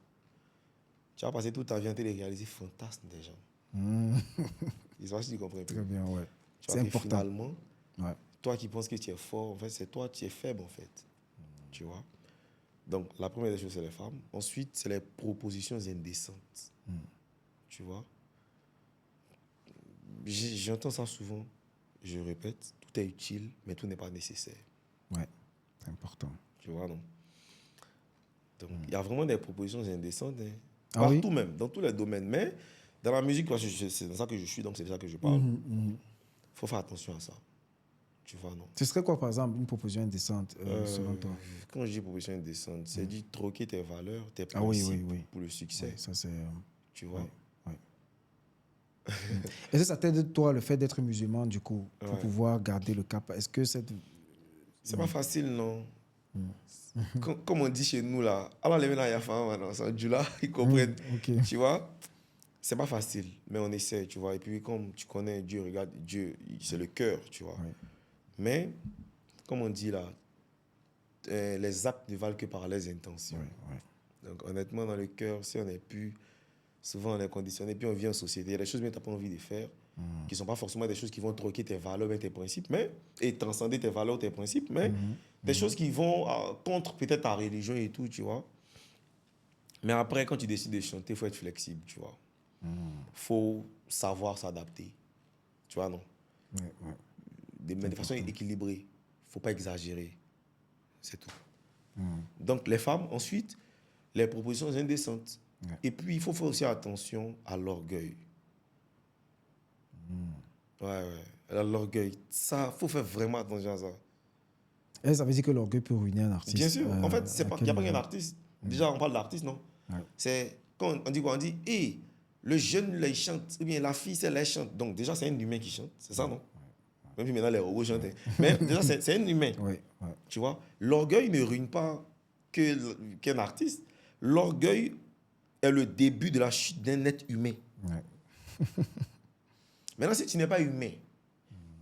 tu vas passer toute ta vie à réaliser fantasme des gens. Je sais pas si tu comprends un peu. Très bien, ouais. Tu vois C'est que important. finalement, Ouais. toi qui penses que tu es fort, en fait, c'est toi qui es faible, en fait. Tu vois. Donc, la première des choses, c'est les femmes. Ensuite, c'est les propositions indécentes. Tu vois. J'entends ça souvent. Je répète, tout est utile, mais tout n'est pas nécessaire. Ouais, c'est important. Tu vois, non? Donc, il y a vraiment des propositions indécentes. Hein. Ah Partout oui? même, dans tous les domaines. Mais dans la musique, parce que c'est dans ça que je suis, donc c'est de ça que je parle. Il faut faire attention à ça. Tu vois, non? Ce serait quoi, par exemple, une proposition indécente, selon toi? Quand je dis proposition indécente, c'est dire troquer tes valeurs, tes Ah oui, principes oui. pour le succès. Oui, ça, c'est. Tu vois? Ouais. Est-ce que ça t'aide, toi, le fait d'être musulman, du coup, pour pouvoir garder le cap? Est-ce que c'est. C'est pas facile, non? Comme on dit chez nous, là, alors les gens, il y a femme, du là, ils comprennent. Ok. Tu vois? C'est pas facile, mais on essaie, tu vois. Et puis, comme tu connais Dieu, regarde, Dieu, c'est le cœur, tu vois. Ouais. Mais, comme on dit là, les actes ne valent que par les intentions. Ouais. Donc, honnêtement, dans le cœur, si on n'est plus, souvent on est conditionné, puis on vit en société, il y a des choses que tu n'as pas envie de faire, qui ne sont pas forcément des choses qui vont troquer tes valeurs et tes principes, et transcender tes valeurs, tes principes, mais des choses qui vont contre peut-être ta religion et tout, tu vois. Mais après, quand tu décides de chanter, il faut être flexible, tu vois. Faut savoir s'adapter. Tu vois, non? Ouais. De façon équilibrée. Faut pas exagérer. C'est tout. Donc, les femmes, ensuite, les propositions indécentes. Ouais. Et puis, il faut faire aussi attention à l'orgueil. Ouais. À l'orgueil. Ça, faut faire vraiment attention à ça. Et ça veut dire que l'orgueil peut ruiner un artiste. Bien sûr. En fait, il n'y a pas qu'un artiste. Déjà, on parle d'artiste, non? Ouais. C'est quand on dit quoi? On dit, hey, le jeune, là, il chante. Ou bien la fille, c'est elle chante. Donc, déjà, c'est un humain qui chante. C'est ça, non? Même si maintenant, les robots chantent. Mais déjà, c'est un humain. Ouais. Tu vois? L'orgueil ne ruine pas qu'un artiste. L'orgueil est le début de la chute d'un être humain. Ouais. Maintenant, si tu n'es pas humain,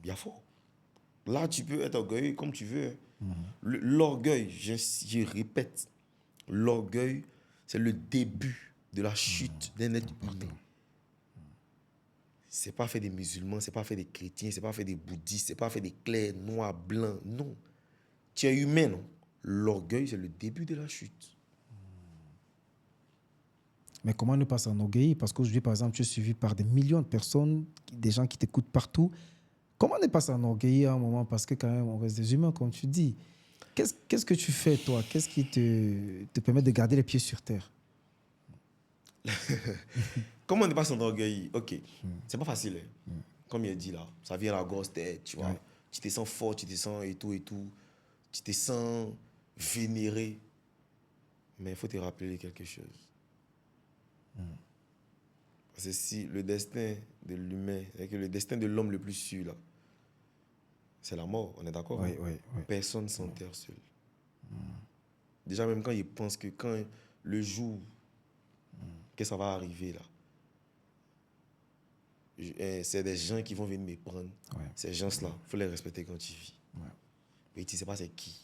il y a faux. Là, tu peux être orgueilleux comme tu veux. L'orgueil, je répète, l'orgueil, c'est le début de la chute d'un être humain. C'est pas fait des musulmans, c'est pas fait des chrétiens, c'est pas fait des bouddhistes, c'est pas fait des clairs, noirs, blancs. Non. Tu es humain, non? L'orgueil, c'est le début de la chute. Mais comment ne pas s'enorgueillir? Parce qu'aujourd'hui, par exemple, tu es suivi par des millions de personnes, des gens qui t'écoutent partout. Comment ne pas s'enorgueillir à un moment? Parce que quand même, on reste des humains, comme tu dis. Qu'est-ce que tu fais, toi? Qu'est-ce qui te permet de garder les pieds sur terre? Comment ne pas s'enorgueillir? Ok, c'est pas facile. Hein. Comme il a dit là, ça vient à la grosse tête, tu vois. Ouais. Tu te sens fort, tu te sens et tout. Tu te sens vénéré. Mais il faut te rappeler quelque chose. Parce que si le destin de l'humain, le destin de l'homme le plus sûr, là, c'est la mort, on est d'accord? Oui. Personne ne s'enterre seul. Déjà, même quand il pense que quand le jour que ça va arriver, là, c'est des gens qui vont venir me prendre. Ouais. Ces gens-là, il faut les respecter quand tu vis. Ouais. Mais tu ne sais pas c'est qui.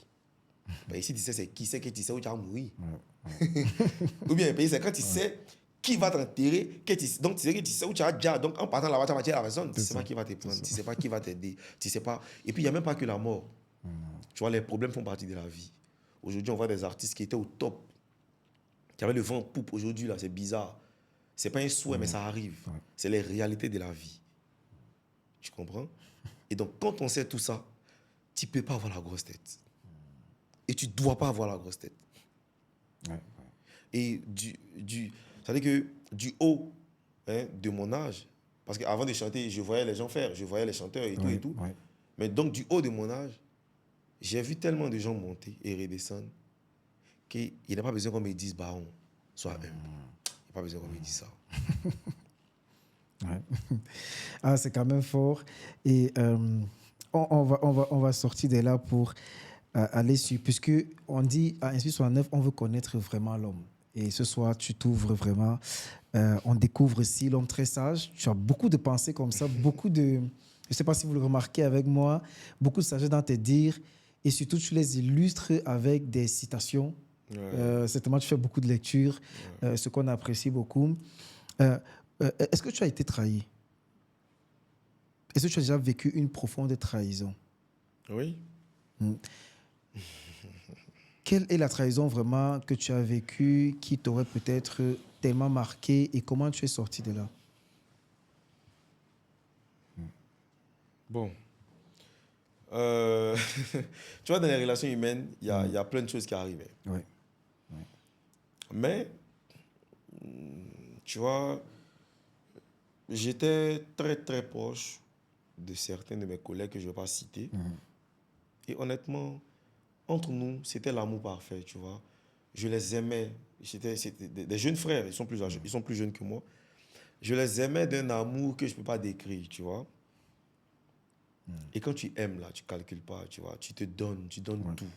Mais ici, tu sais c'est qui, c'est que tu sais où tu vas mourir. Ouais. Ou bien, c'est quand tu sais qui va t'enterrer, donc tu sais où tu as déjà. Donc en partant là-bas, tu vas tuer la personne. Tu ne sais pas qui va te prendre, tu ne sais pas qui va t'aider. Tu sais pas. Et puis, il n'y a même pas que la mort. Tu vois, les problèmes font partie de la vie. Aujourd'hui, on voit des artistes qui étaient au top, qui avaient le vent en poupe. Aujourd'hui, là, c'est bizarre. Ce n'est pas un souhait, mais ça arrive. C'est les réalités de la vie. Tu comprends? Et donc, quand on sait tout ça, tu ne peux pas avoir la grosse tête. Et tu ne dois pas avoir la grosse tête. Ouais. Et ça veut dire que du haut de mon âge, parce qu'avant de chanter, je voyais les gens faire, je voyais les chanteurs et tout et tout. Ouais. Mais donc, du haut de mon âge, j'ai vu tellement de gens monter et redescendre qu'il n'y a pas besoin qu'on me dise, Baron, sois humble. Il n'y a pas besoin qu'on me dise ça. Ouais. Ah, c'est quand même fort. Et on va sortir de là pour aller sur... Puisque on dit à Inspire 69, on veut connaître vraiment l'homme. Et ce soir, tu t'ouvres vraiment. On découvre aussi l'homme très sage. Tu as beaucoup de pensées comme ça, beaucoup de... Je ne sais pas si vous le remarquez avec moi, beaucoup de sagesse dans tes dires. Et surtout, tu les illustres avec des citations. Certainement, tu fais beaucoup de lectures, ce qu'on apprécie beaucoup. Est-ce que tu as été trahi? Est-ce que tu as déjà vécu une profonde trahison? Oui. Quelle est la trahison vraiment que tu as vécue qui t'aurait peut-être tellement marqué et comment tu es sorti de là? Bon. Tu vois, dans les relations humaines, il y a plein de choses qui arrivent. Oui. Mais, tu vois, j'étais très, très proche de certains de mes collègues que je ne vais pas citer. Et honnêtement, entre nous, c'était l'amour parfait, tu vois. Je les aimais. C'était des jeunes frères, ils sont plus jeunes que moi. Je les aimais d'un amour que je ne peux pas décrire, tu vois. Et quand tu aimes, là, tu ne calcules pas, tu vois. Tu donnes tout.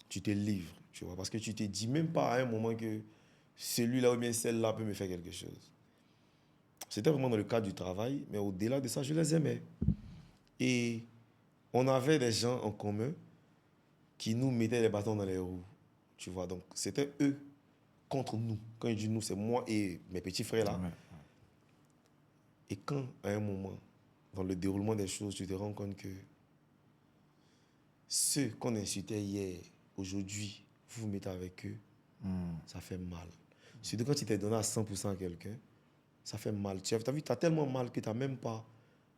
Tu te livres, tu vois. Parce que tu ne te dis même pas à un moment que celui-là ou bien celle-là peut me faire quelque chose. C'était vraiment dans le cadre du travail, mais au-delà de ça, je les aimais. Et on avait des gens en commun qui nous mettaient les bâtons dans les roues, tu vois. Donc, c'était eux contre nous. Quand je dis nous, c'est moi et mes petits frères là. Et quand, à un moment, dans le déroulement des choses, tu te rends compte que ceux qu'on insultait hier, aujourd'hui, vous vous mettez avec eux, ça fait mal. Surtout quand tu t'es donné à 100% à quelqu'un, ça fait mal. Tu as vu, tu as tellement mal que tu n'as même pas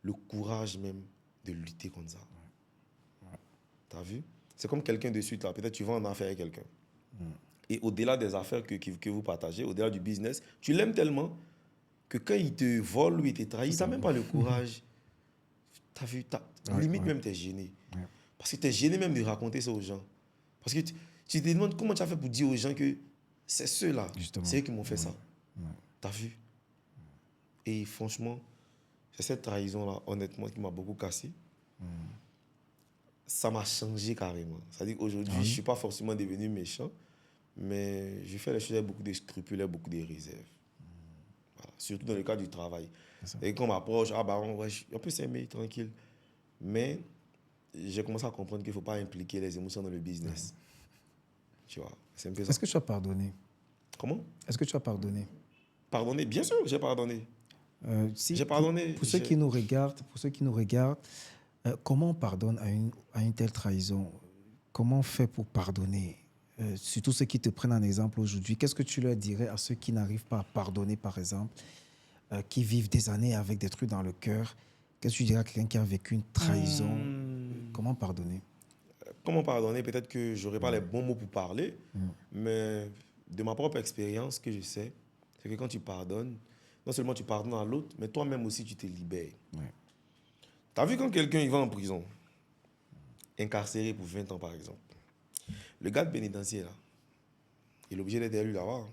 le courage même de lutter contre ça. Tu as vu? C'est comme quelqu'un de suite là. Peut-être tu vas en affaire avec quelqu'un. Et au-delà des affaires que vous partagez, au-delà du business, tu l'aimes tellement que quand il te vole ou il te trahit, tu n'as même pas le courage. Tu as vu? Limite même, tu es gêné. Parce que tu es gêné même de raconter ça aux gens. Parce que tu te demandes comment tu as fait pour dire aux gens que c'est ceux-là, c'est eux qui m'ont fait ça. Tu as vu? Et franchement, c'est cette trahison-là, honnêtement, qui m'a beaucoup cassé. Ça m'a changé carrément. C'est-à-dire qu'aujourd'hui, je ne suis pas forcément devenu méchant, mais je fais les choses avec beaucoup de scrupules et beaucoup de réserves. Voilà. Surtout dans le cadre du travail. Et quand on m'approche, on peut s'aimer tranquille. Mais j'ai commencé à comprendre qu'il ne faut pas impliquer les émotions dans le business. Tu vois, c'est un peu ça. Est-ce que tu as pardonné? Comment? Est-ce que tu as pardonné? Pardonner? Bien sûr, j'ai pardonné. J'ai pardonné. Pour ceux qui nous regardent, comment on pardonne à une telle trahison? Comment on fait pour pardonner? Surtout ceux qui te prennent en exemple aujourd'hui. Qu'est-ce que tu leur dirais à ceux qui n'arrivent pas à pardonner, par exemple, qui vivent des années avec des trucs dans le cœur? Qu'est-ce que tu dirais à quelqu'un qui a vécu une trahison? Comment pardonner? Comment pardonner? Peut-être que je n'aurai pas les bons mots pour parler, mais de ma propre expérience, ce que je sais, c'est que quand tu pardonnes, non seulement tu pardonnes à l'autre, mais toi-même aussi, tu te libères. Tu as vu quand quelqu'un il va en prison, incarcéré pour 20 ans, par exemple, le gars de pénitentiaire, là, il est obligé d'être élu là-bas.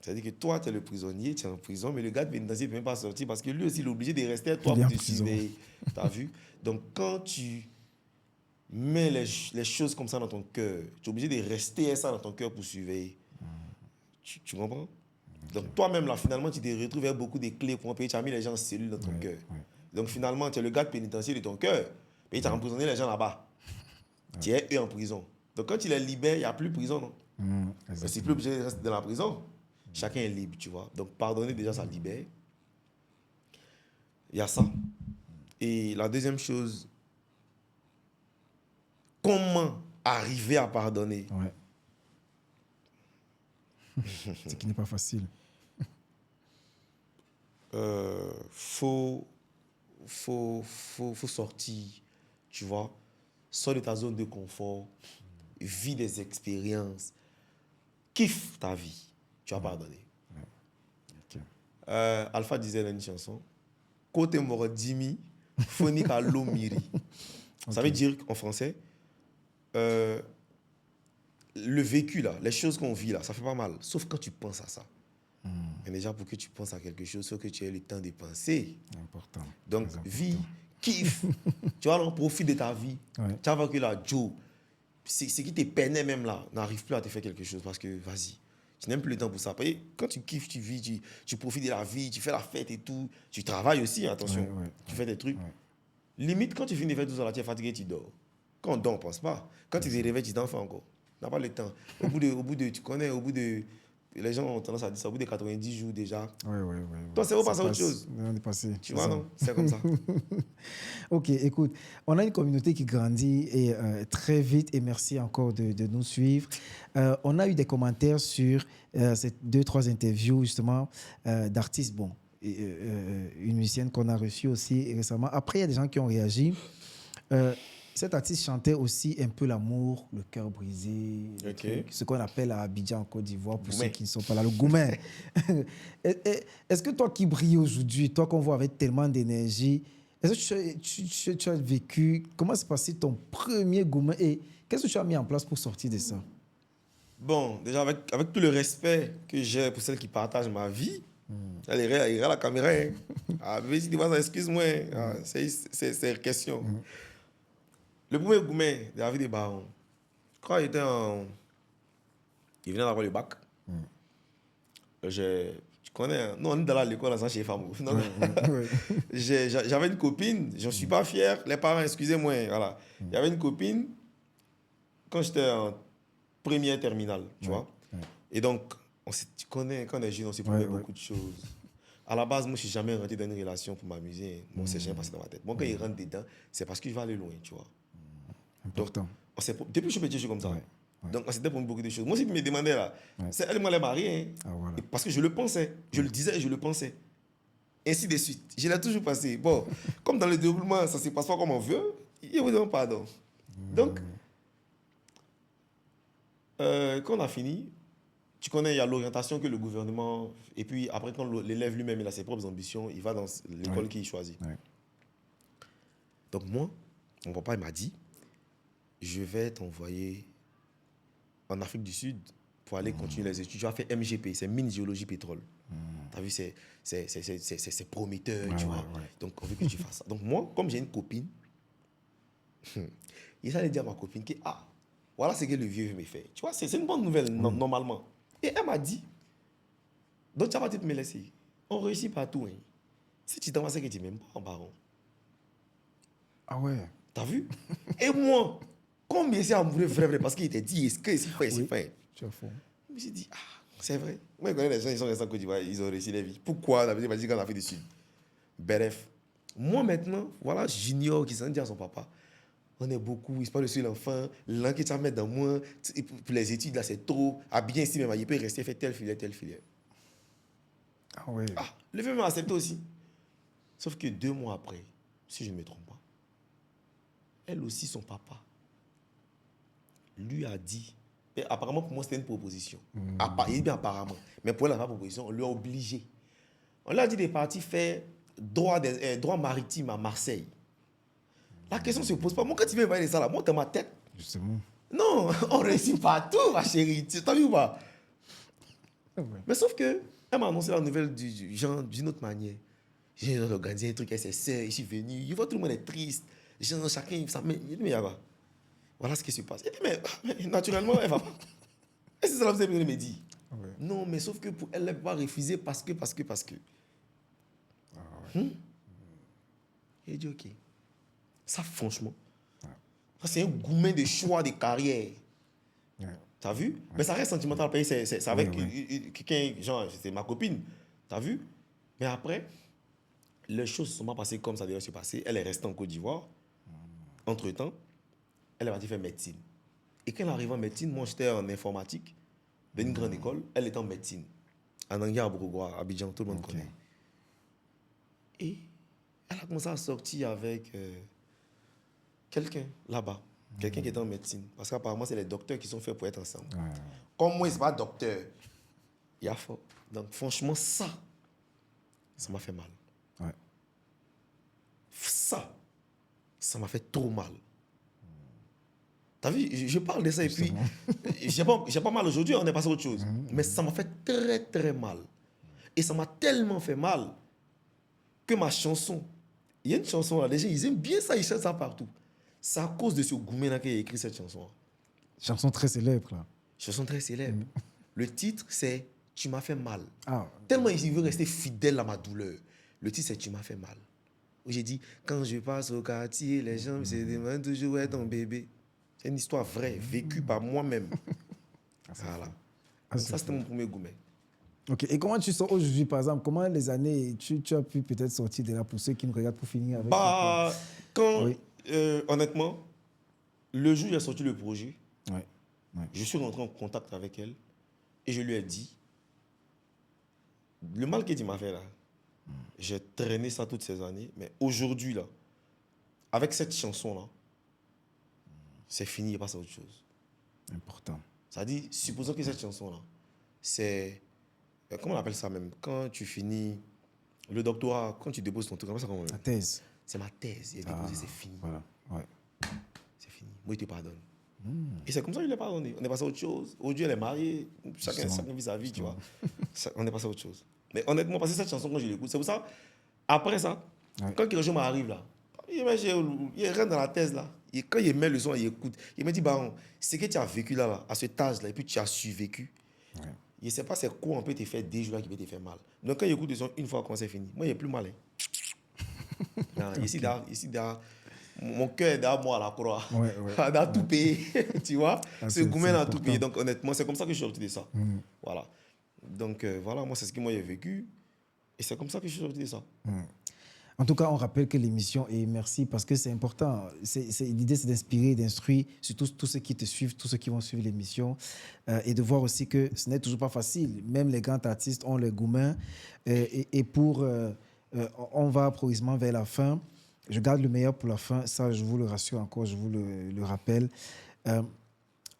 C'est-à-dire que toi, tu es le prisonnier, tu es en prison, mais le gars de pénitentiaire ne peut même pas sortir parce que lui aussi, il est obligé de rester à toi pour te surveiller. Tu as vu? Donc, quand tu mets les choses comme ça dans ton cœur, tu es obligé de rester ça dans ton cœur pour surveiller. Tu comprends? Donc toi-même, là, finalement, tu te retrouves avec beaucoup de clés pour un pays. Tu as mis les gens en cellule dans ton cœur. Donc finalement, tu es le garde pénitentiaire de ton cœur. Mais tu as emprisonné les gens là-bas. Tu es eux en prison. Donc quand tu les libères, il n'y a plus de prison, non? C'est plus obligé de rester dans la prison. Chacun est libre, tu vois. Donc pardonner, déjà, ça libère. Il y a ça. Et la deuxième chose, comment arriver à pardonner? Ce qui n'est pas facile. Faut sortir, tu vois. Sors de ta zone de confort, vis des expériences, kiffe ta vie, tu vas pardonner. Alpha disait dans une chanson, côté mort dimi, phonique à l'eau miri. Ça veut dire en français, le vécu là, les choses qu'on vit là, ça fait pas mal, sauf quand tu penses à ça. Mais déjà, pour que tu penses à quelque chose, il faut que tu aies le temps de penser. Important. Donc, vis, kiffe. Tu vois, on profite de ta vie. Tu vas voir que là, Joe, ce qui te peinait même là, n'arrive plus à te faire quelque chose parce que, vas-y, tu n'aimes plus le temps pour ça. Et quand tu kiffes, tu vis, tu profites de la vie, tu fais la fête et tout. Tu travailles aussi, attention. Tu fais des trucs. Limite, quand tu finis de faire tout ça, là, tu es fatigué, tu dors. Quand on dort, on ne pense pas. Quand tu te réveilles, tu t'en fais encore. Tu n'as pas le temps. Au bout de, tu connais, au bout de... Les gens ont tendance à dire ça, au bout de 90 jours déjà. Toi, c'est repassé à autre chose. On est passé. Tu vois, non? C'est comme ça. Ok, écoute, on a une communauté qui grandit et, très vite et merci encore de nous suivre. On a eu des commentaires sur ces 2-3 interviews justement d'artistes, bon, une musicienne qu'on a reçue aussi récemment. Après, il y a des gens qui ont réagi. Cet artiste chantait aussi un peu l'amour, le cœur brisé, ce qu'on appelle à Abidjan en Côte d'Ivoire, pour ceux qui ne sont pas là, le goumen. Est-ce que toi qui brilles aujourd'hui, toi qu'on voit avec tellement d'énergie, est-ce que tu as vécu, comment s'est passé ton premier goumen et qu'est-ce que tu as mis en place pour sortir de ça? Bon, déjà avec tout le respect que j'ai pour celles qui partagent ma vie, elle est à la caméra. Hein. Ah, mais si tu vois ça, excuse-moi, c'est une question. Le premier goumen de la vie des barons, quand il venait d'avoir le bac, tu connais, hein? Nous on est dans l'école ensemble chez les femmes. J'avais une copine, je ne suis pas fier, les parents, excusez-moi, voilà. Il y avait une copine quand j'étais en première terminale, tu vois. Et donc, tu connais, quand on est jeune, on se promet beaucoup de choses. À la base, moi, je ne suis jamais rentré dans une relation pour m'amuser. Moi, c'est jamais passé dans ma tête. Moi, quand il rentre dedans, c'est parce que je vais aller loin, tu vois. Important. Donc, depuis que je suis petit, je suis comme ça. Donc, on s'était promis beaucoup de choses. Moi, si tu me demandais là, c'est elle, moi, elle est mariée. Hein. Voilà. Parce que je le pensais. Je le disais et je le pensais. Ainsi de suite. Je l'ai toujours passé. Bon, comme dans le développement, ça ne se passe pas comme on veut, il vous demande pardon. Donc, quand on a fini, tu connais, il y a l'orientation que le gouvernement... Et puis, après, quand l'élève lui-même il a ses propres ambitions, il va dans l'école qu'il choisit. Donc, moi, mon papa, il m'a dit, je vais t'envoyer en Afrique du Sud pour aller continuer les études. Tu vas faire MGP, c'est mine géologie pétrole. Tu as vu, c'est prometteur, tu vois. Donc, on veut que tu fasses ça. Donc, moi, comme j'ai une copine, il allait dire à ma copine que, voilà ce que le vieux me fait. Tu vois, c'est une bonne nouvelle, normalement. Et elle m'a dit, donc tu vas peut-être me laisser. On réussit partout. Hein. Si tu t'en vas, c'est que tu m'aimes pas en baron. Ah ouais. T'as vu? Et moi, combien c'est amoureux vrai, parce qu'il était dit, est-ce que c'est fait? Tu as faux. Je me suis dit, c'est vrai. Moi, je connais les gens, ils sont restés en Côte d'Ivoire, ils ont réussi la vie. Pourquoi? La vie, m'a dit qu'en Afrique du Sud. Bref. Moi, maintenant, voilà, j'ignore qui s'en dit à son papa. On est beaucoup, il se parle de l'enfant, l'an que tu vas mettre dans moi, pour les études, là, c'est trop. Bien ici, même, il peut rester, faire telle filière. Ah ouais. Le vieux m'a accepté aussi. Sauf que 2 mois après, si je ne me trompe pas, elle aussi, son papa, lui a dit, et apparemment pour moi c'était une proposition. Il dit bien apparemment, mais pour elle, la proposition, on lui a obligé. On lui a dit de partir faire droit maritime à Marseille. La question ne se pose pas. Moi, quand tu viens parler de ça, là, moi, dans ma tête. Justement. Non, on réussit partout, ma chérie. Tu as vu ou pas? Mais sauf que, elle m'a annoncé la nouvelle du genre d'une autre manière. J'ai organisé un truc avec ses sœurs, je suis venu. Je vois tout le monde est triste. Chacun, ça met. Il dit, mais voilà ce qui se passe. Il dit, mais naturellement, elle va pas. Et c'est ça que vous avez me dit. Non, mais sauf que pour elle, elle ne peut pas refuser parce que. Il dit, ok. Ça, franchement, ça, c'est un gourmet de choix de carrière. T'as vu? Mais ça reste sentimental. C'est avec quelqu'un, genre, c'était ma copine. T'as vu? Mais après, les choses ne sont pas passées comme ça devait se passer. Elle est restée en Côte d'Ivoire. Entre-temps, elle est partie faire médecine. Et quand elle arrive en médecine, moi, j'étais en informatique, dans une grande école. Elle était en médecine. À Nangia, à Bourgois, à Abidjan, tout le monde connaît. Et elle a commencé à sortir avec quelqu'un là-bas. Quelqu'un qui était en médecine. Parce qu'apparemment, c'est les docteurs qui sont faits pour être ensemble. Comme moi, ce n'est pas docteur. Il y a fort. Donc, franchement, ça m'a fait mal. Ça m'a fait trop mal. T'as vu, je parle de ça justement. Et puis, j'ai pas mal aujourd'hui, on est passé à autre chose. Mais ça m'a fait très, très mal. Et ça m'a tellement fait mal que ma chanson, il y a une chanson là, les gens, ils aiment bien ça, ils chantent ça partout. C'est à cause de ce Goumena qui a écrit cette chanson. Chanson très célèbre, là. Chanson très célèbre. Le titre, c'est « Tu m'as fait mal ». Ah. Tellement il veut rester fidèle à ma douleur. Le titre, c'est « Tu m'as fait mal ». Où j'ai dit « Quand je passe au quartier, les gens se demandent toujours où est ton bébé ». C'est une histoire vraie, vécue par moi-même. Voilà. Ça, c'était mon premier Goumé. Ok. Et comment tu sors aujourd'hui, par exemple, comment les années, tu as pu peut-être sortir de là pour ceux qui nous regardent pour finir avec honnêtement, le jour où j'ai sorti le projet, Ouais. je suis rentré en contact avec elle et je lui ai dit, le mal qu'elle m'a fait là, j'ai traîné ça toutes ces années, mais aujourd'hui là, avec cette chanson là, c'est fini, il passe à autre chose. Important. Ça dit, supposons que cette chanson là, c'est, comment on appelle ça même, quand tu finis le doctorat, quand tu déposes ton truc, la thèse. C'est ma thèse, j'ai déposé, c'est fini. Voilà. Ouais. C'est fini, moi je te pardonne. Et c'est comme ça que je l'ai pardonné. On est passé à autre chose. Aujourd'hui, elle est mariée. Chacun vit sa vie, tu vois. On est passé à autre chose. Mais honnêtement, parce que cette chanson, quand je l'écoute, c'est pour ça, après ça, quand quelque chose m'arrive là, il rentre dans la thèse là. Et quand il met le son, il écoute. Il me dit, Baron, ce que tu as vécu là, à cet âge là, et puis tu as survécu. Je ne sais pas c'est quoi on peut te faire des jours là qui peut te faire mal. Donc quand il écoute le son une fois quand c'est fini, moi, il n'est plus mal. Ici, derrière, mon cœur est derrière moi à la croix. Elle a tout payé, tu vois. Ce Goumena a tout payé. Donc, honnêtement, c'est comme ça que je suis sorti de ça. Voilà. Donc, voilà, moi, c'est ce que moi j'ai vécu. Et c'est comme ça que je suis sorti de ça. En tout cas, on rappelle que l'émission, et merci parce que c'est important, l'idée c'est d'inspirer, d'instruire, surtout tous ceux qui te suivent, tous ceux qui vont suivre l'émission, et de voir aussi que ce n'est toujours pas facile. Même les grands artistes ont les goumins. On va progressivement vers la fin. Je garde le meilleur pour la fin, ça je vous le rassure encore, je vous le rappelle.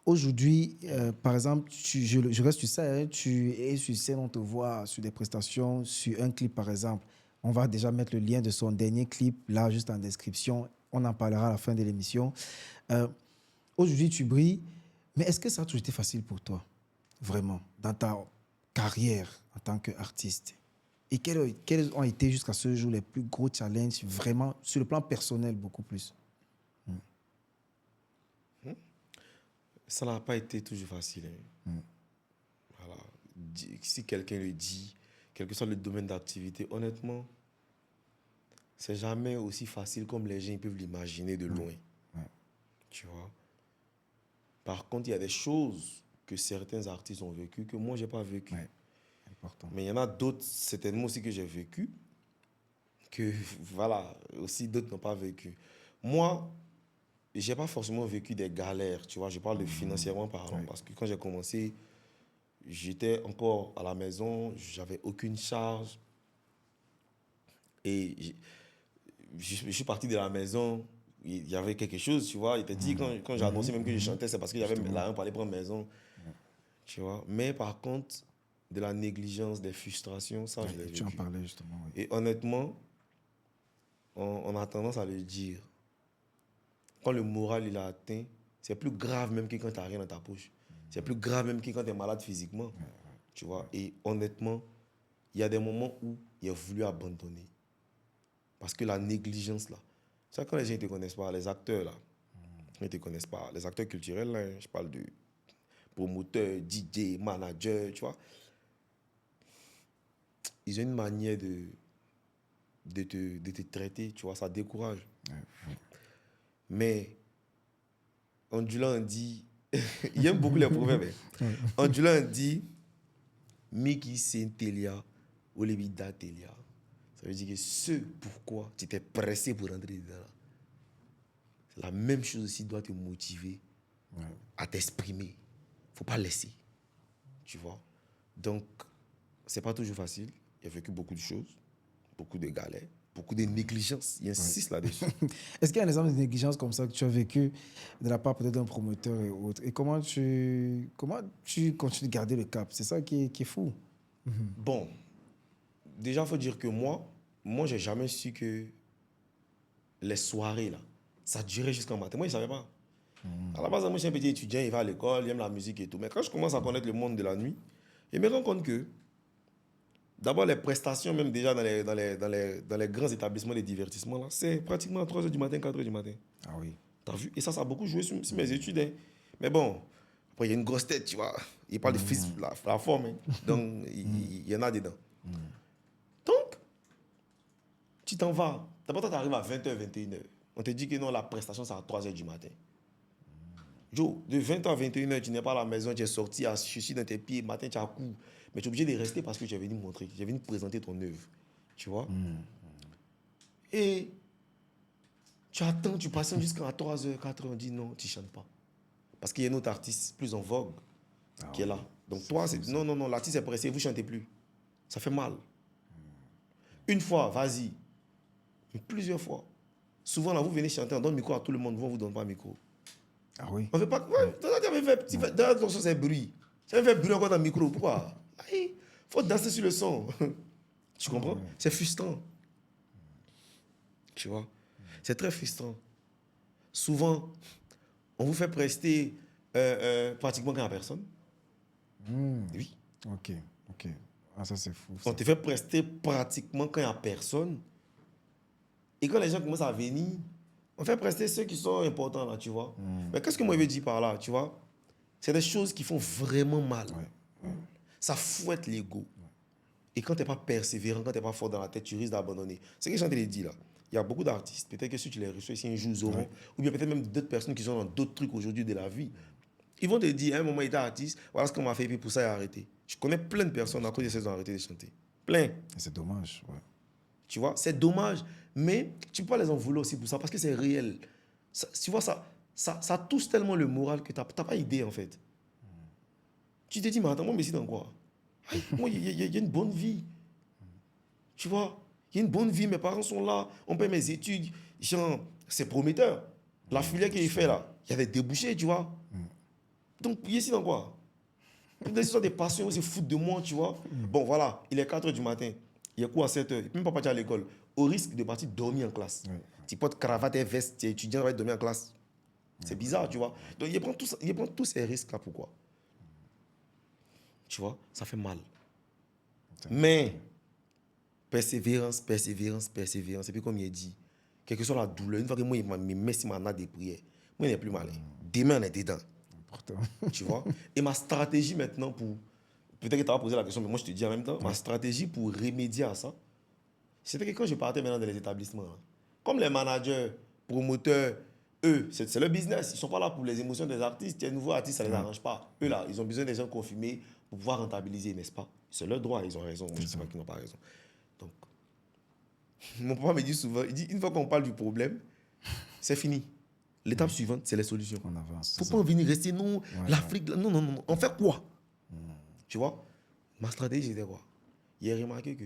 Aujourd'hui, par exemple, je reste sur ça, hein, tu es sur scène, on te voit sur des prestations, sur un clip par exemple. On va déjà mettre le lien de son dernier clip, là, juste en description. On en parlera à la fin de l'émission. Aujourd'hui, tu brilles, mais est-ce que ça a toujours été facile pour toi, vraiment, dans ta carrière en tant qu'artiste? Et quels ont été jusqu'à ce jour les plus gros challenges, vraiment, sur le plan personnel, beaucoup plus? Ça n'a pas été toujours facile. Voilà. Si quelqu'un le dit, quel que soit le domaine d'activité, honnêtement, c'est jamais aussi facile comme les gens peuvent l'imaginer de loin. Tu vois. Par contre, il y a des choses que certains artistes ont vécues que moi, je n'ai pas vécues. Important. Mais il y en a d'autres, certainement aussi, que j'ai vécues, que, voilà, aussi d'autres n'ont pas vécu. Moi, je n'ai pas forcément vécu des galères, tu vois. Je parle de financièrement parlant, parce que quand j'ai commencé, j'étais encore à la maison, j'avais aucune charge. Et je suis parti de la maison, il y avait quelque chose, tu vois. Il t'a dit, quand j'ai annoncé même que je chantais, c'est parce qu'il y avait l'argent pour aller prendre maison. Tu vois. Mais par contre, de la négligence, des frustrations, ça, je l'ai vécu. Tu en parlais justement. Oui. Et honnêtement, on a tendance à le dire. Quand le moral il a atteint, c'est plus grave même que quand tu n'as rien dans ta poche. C'est plus grave même que quand tu es malade physiquement. Tu vois. Et honnêtement, il y a des moments où il a voulu abandonner. Parce que la négligence, là, c'est quand les gens ne te connaissent pas, les acteurs, là, ils ne te connaissent pas. Les acteurs culturels, là, je parle de promoteurs, DJ, managers, tu vois. ils ont une manière de te traiter, tu vois, ça décourage. Mais Ondulan dit, il aime beaucoup les proverbes. Ondulan dit, Miki Sentelia, Olebida Telia. Ça veut dire que ce pourquoi tu t'es pressé pour rentrer dedans, la même chose aussi doit te motiver à t'exprimer. Il ne faut pas laisser. Tu vois. Donc, ce n'est pas toujours facile. Il a vécu beaucoup de choses, beaucoup de galères, beaucoup de négligences. Il insiste là-dessus. Est-ce qu'il y a un exemple de négligence comme ça que tu as vécu de la part peut-être d'un promoteur et autres? Et comment tu continues de garder le cap? C'est ça qui est fou. Bon, déjà, il faut dire que moi, je n'ai jamais su que les soirées, là, ça durait jusqu'en matin. Moi, je ne savais pas. À la base, moi, je suis un petit étudiant, il va à l'école, il aime la musique et tout. Mais quand je commence à connaître le monde de la nuit, je me rends compte que, d'abord, les prestations, même déjà dans les grands établissements de divertissement, là, c'est pratiquement à 3h du matin, 4h du matin. Ah oui. T'as vu? Et ça a beaucoup joué sur mes études. Hein. Mais bon, après, il y a une grosse tête, tu vois. Il parle de la forme. Hein. Donc, il y en a dedans. Donc, tu t'en vas. D'abord, toi, tu arrives à 20h, 21h. On te dit que non, la prestation, c'est à 3h du matin. Joe, de 20h à 21h, tu n'es pas à la maison, tu es sorti, assis dans tes pieds, matin, tu as cours. Mais tu es obligé de rester parce que tu es venu montrer, tu es venu présenter ton œuvre. Tu vois? Et tu attends, tu patientes jusqu'à 3h, 4h, on dit non, tu ne chantes pas. Parce qu'il y a un autre artiste plus en vogue qui est là. Donc toi, c'est non, l'artiste est pressé, vous ne chantez plus. Ça fait mal. Une fois, vas-y. Mais plusieurs fois. Souvent, là, vous venez chanter, on donne le micro à tout le monde, on ne vous donne pas le micro. Ah oui. On ne fait pas. Dans c'est bruit. Ça fait bruit encore dans le micro. Pourquoi? Il faut danser sur le son. Tu comprends? C'est frustrant. Tu vois? C'est très frustrant. Souvent, on vous fait prester pratiquement quand il n'y a personne. Oui. Ok. Ah, ça, c'est fou. On te fait prester pratiquement quand il n'y a personne. Et quand les gens commencent à venir, on fait prester ceux qui sont importants, là, tu vois. Mais qu'est-ce que moi je veux dire par là, tu vois? C'est des choses qui font vraiment mal. Ça fouette l'ego. Et quand tu n'es pas persévérant, quand tu n'es pas fort dans la tête, tu risques d'abandonner. C'est ce que je suis en train de dire là. Il y a beaucoup d'artistes, peut-être que si tu les reçois ici un jour, ils auront, ou bien peut-être même d'autres personnes qui sont dans d'autres trucs aujourd'hui de la vie. Ils vont te dire, à un moment, il était artiste, voilà ce qu'on m'a fait, puis pour ça, il a arrêté. Je connais plein de personnes à cause de ça, ils ont arrêté de chanter. Plein. C'est dommage, Tu vois, c'est dommage, mais tu peux pas les en vouloir aussi pour ça, parce que c'est réel. Ça, tu vois, ça touche tellement le moral que tu n'as pas idée, en fait. Tu te dis, mais attends, moi, mais c'est dans quoi? Moi, il y a une bonne vie. Tu vois, il y a une bonne vie, mes parents sont là, on paie mes études, genre, c'est prometteur. La filière qu'il fait là, il y a des débouchés, tu vois. Donc, il est ici dans quoi? Des histoires de passion, c'est foutre de moi, tu vois. Bon, voilà, il est 4h du matin, il est quoi à 7h, il ne peut même pas partir à l'école, au risque de partir dormir en classe. Tu portes cravate et veste, tu es étudiant, tu vas dormir en classe. C'est bizarre, tu vois. Donc, il prend tous ces risques-là, pourquoi? Tu vois, ça fait mal. Mais, persévérance. Et puis, comme il dit, quelle que soit la douleur, une fois que moi, il me met sur ma natte de prière, moi, il n'est plus malin. Demain, on est dedans. Important. Tu vois? Et ma stratégie maintenant pour. Peut-être que tu as posé la question, mais moi, je te dis en même temps, ma stratégie pour remédier à ça, c'était que quand je partais maintenant dans les établissements, hein, comme les managers, promoteurs, eux, c'est leur business. Ils ne sont pas là pour les émotions des artistes. Les nouveaux artistes, ça ne les arrange pas. Eux, là, ils ont besoin des gens confirmés pour pouvoir rentabiliser, n'est-ce pas? C'est leur droit, ils ont raison. Je ne sais pas qu'ils n'ont pas raison. Donc, mon papa me dit souvent, il dit, une fois qu'on parle du problème, c'est fini. L'étape suivante, c'est les solutions. On avance. Il ne faut pas venir rester, non, l'Afrique, non. On fait quoi? Tu vois? Ma stratégie, c'était quoi? Il a remarqué que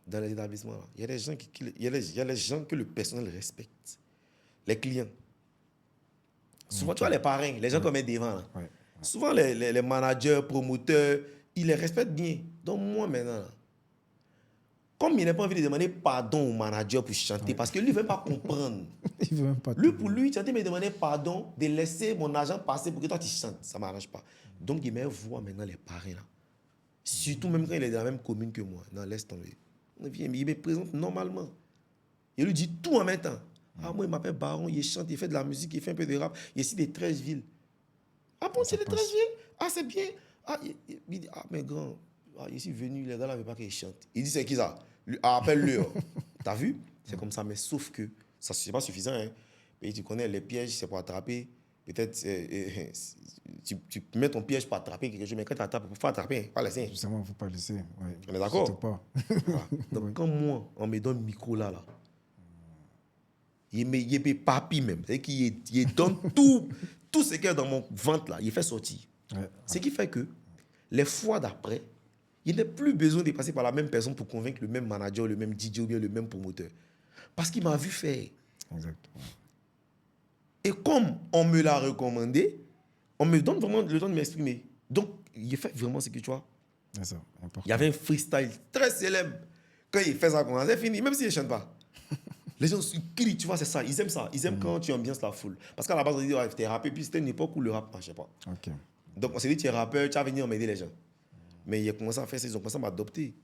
dans les établissements, là, il y a des gens il y a les gens que le personnel respecte. Les clients. Souvent, tu vois, les parrains, les gens qu'on met devant. Là. Souvent, les managers, promoteurs, ils les respectent bien. Donc, moi, maintenant, là, comme il n'a pas envie de demander pardon au manager pour chanter, parce que lui ne veut pas comprendre. Il veut même pas. Lui, pour lui, chanter, me demander pardon de laisser mon argent passer pour que toi, tu chantes. Ça ne m'arrange pas. Donc, il me voit maintenant les parrains, là. Surtout même quand il est dans la même commune que moi. Non, laisse tomber. Il me présente normalement. Il lui dit tout en même temps. Ah, moi, il m'appelle Baron, il chante, il fait de la musique, il fait un peu de rap. Il est ici des 13 villes. Ah bon, c'est des 13 villes? Ah, c'est bien. Ah, il dit, ah, mais grand, Ah, je suis venu, les gars là, ne veulent pas qu'il chante. Il dit, c'est qui ça? Appelle-le. T'as vu? C'est comme ça, mais sauf que ça, c'est pas suffisant. Hein. Et tu connais les pièges, c'est pour attraper. Peut-être tu mets ton piège pour attraper quelque chose, mais quand tu attrapes, il faut attraper, pas laisser. Justement, il ne faut pas laisser. Ouais. On est d'accord? Surtout pas. Voilà. Donc, Oui. quand moi, on me donne le micro là, il me papy même. C'est-à-dire qu'il donne tout ce qu'il y a dans mon ventre là, il fait sortir. Ouais. Ce qui fait que les fois d'après, il n'est plus besoin de passer par la même personne pour convaincre le même manager, le même DJ ou bien le même promoteur. Parce qu'il m'a vu faire. Exactement. Et comme on me l'a recommandé, on me donne vraiment le temps de m'exprimer. Donc, il fait vraiment ce que tu vois. C'est ça, important. Il y avait un freestyle très célèbre. Quand il fait ça, c'est fini, même s'il ne chante pas. Les gens crient, tu vois, c'est ça. Ils aiment ça. Ils aiment quand tu ambiances la foule. Parce qu'à la base, on dit, ouais, t'es rappeur, puis c'était une époque où le rap marchait pas. Ok. Donc, on s'est dit, tu es rappeur, tu vas venir m'aider les gens. Mais il a commencé à faire ça, ils ont commencé à m'adopter.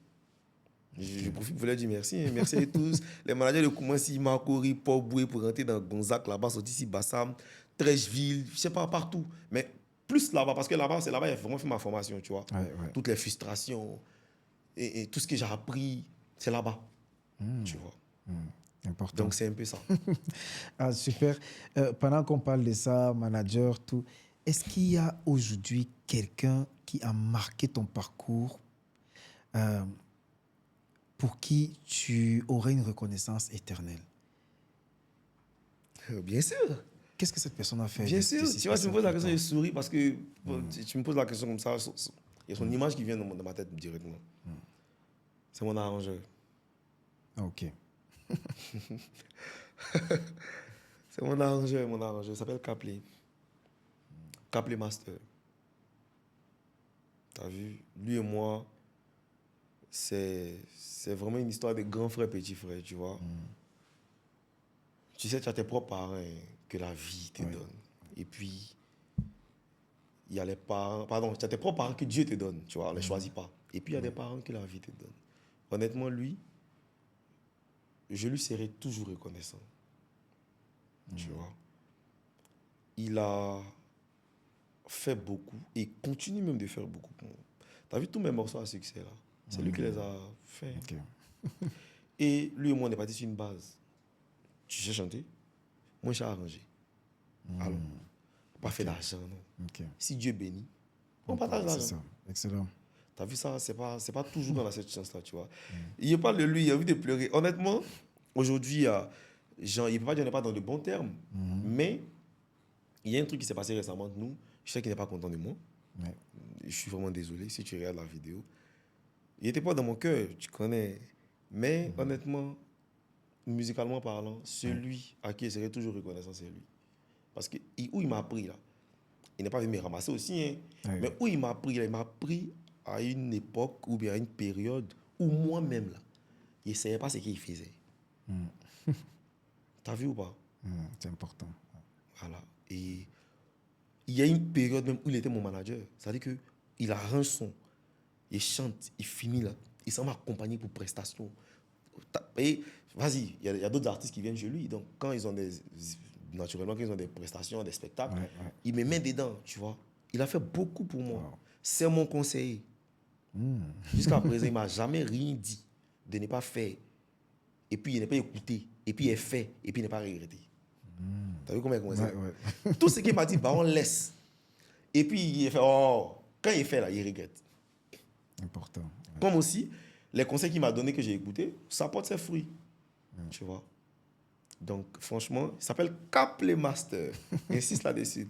Je profite pour leur dire merci. Hein. Merci à tous. Les managers de Koumassi, Marcory, Port-Boué pour rentrer dans Gonzac, là-bas, sorti ici, Bassam, Trècheville, je sais pas, partout. Mais plus là-bas, parce que là-bas, c'est là-bas, j'ai vraiment fait ma formation, tu vois. Ouais. Toutes les frustrations et tout ce que j'ai appris, c'est là-bas. Tu vois. Important. Donc, c'est un peu ça. Ah, super. Pendant qu'on parle de ça, manager, tout, est-ce qu'il y a aujourd'hui quelqu'un qui a marqué ton parcours pour qui tu aurais une reconnaissance éternelle? Bien sûr. Qu'est-ce que cette personne a fait? Bien sûr. Tu vois, tu me poses la question, je souris parce que tu me poses la question comme ça, il y a son image qui vient dans ma tête directement. C'est mon arrangeur. Ok. C'est mon arrangeur. Il s'appelle Capley. Capley Master. T'as vu? Lui et moi, c'est vraiment une histoire de grand frère, petit frère, tu vois. Tu sais, tu as tes propres parents hein, que la vie te donne. Et puis, il y a les parents... Pardon, tu as tes propres parents que Dieu te donne, tu vois, on ne les choisit pas. Et puis, il y a des parents que la vie te donne. Honnêtement, lui, je lui serai toujours reconnaissant. Tu vois. Il a fait beaucoup et continue même de faire beaucoup pour moi. Tu as vu tous mes morceaux à succès là? C'est lui qui les a fait. Ok. Et lui et moi, on est parti sur une base. Tu sais chanter? Moi, j'ai arrangé. Alors, on n'a pas fait d'argent, non. Ok. Si Dieu bénit, on partage l'argent. C'est ça. Excellent. Tu as vu ça? C'est pas toujours dans cette chance-là, tu vois. Il parle de lui, il a envie de pleurer. Honnêtement, aujourd'hui, il ne peut pas dire qu'on n'est pas dans de bons termes. Mais il y a un truc qui s'est passé récemment entre nous. Je sais qu'il n'est pas content de moi. Ouais. Je suis vraiment désolé si tu regardes la vidéo. Il n'était pas dans mon cœur, tu connais. Mais honnêtement, musicalement parlant, celui à qui je serai toujours reconnaissant, c'est lui. Parce que où il m'a pris, là, il n'est pas venu me ramasser aussi, hein, Ouais. mais où il m'a pris, là, il m'a pris à une époque ou bien à une période où moi-même, là, il n'essayait pas ce qu'il faisait. T'as vu ou pas? C'est important. Voilà. Et il y a une période même où il était mon manager. C'est-à-dire qu'il arrange son, il chante, il finit là. Il s'en va accompagner pour prestations. Et vas-y, il y a d'autres artistes qui viennent chez lui. Donc, quand ils ont naturellement, quand ils ont des prestations, des spectacles, il me met dedans, tu vois. Il a fait beaucoup pour moi. Wow. C'est mon conseiller. Jusqu'à présent, il ne m'a jamais rien dit de ne pas faire. Et puis, il n'est pas écouté. Et puis, il est fait. Et puis, il n'est pas regretté. T'as vu comment il a commencé? Tout ce qu'il m'a dit, bah, on laisse. Et puis, il fait, oh, quand il fait là, il regrette. Important. Comme aussi, les conseils qu'il m'a donnés que j'ai écoutés, ça porte ses fruits. Tu vois? Donc, franchement, il s'appelle Capley Master. Insiste là-dessus.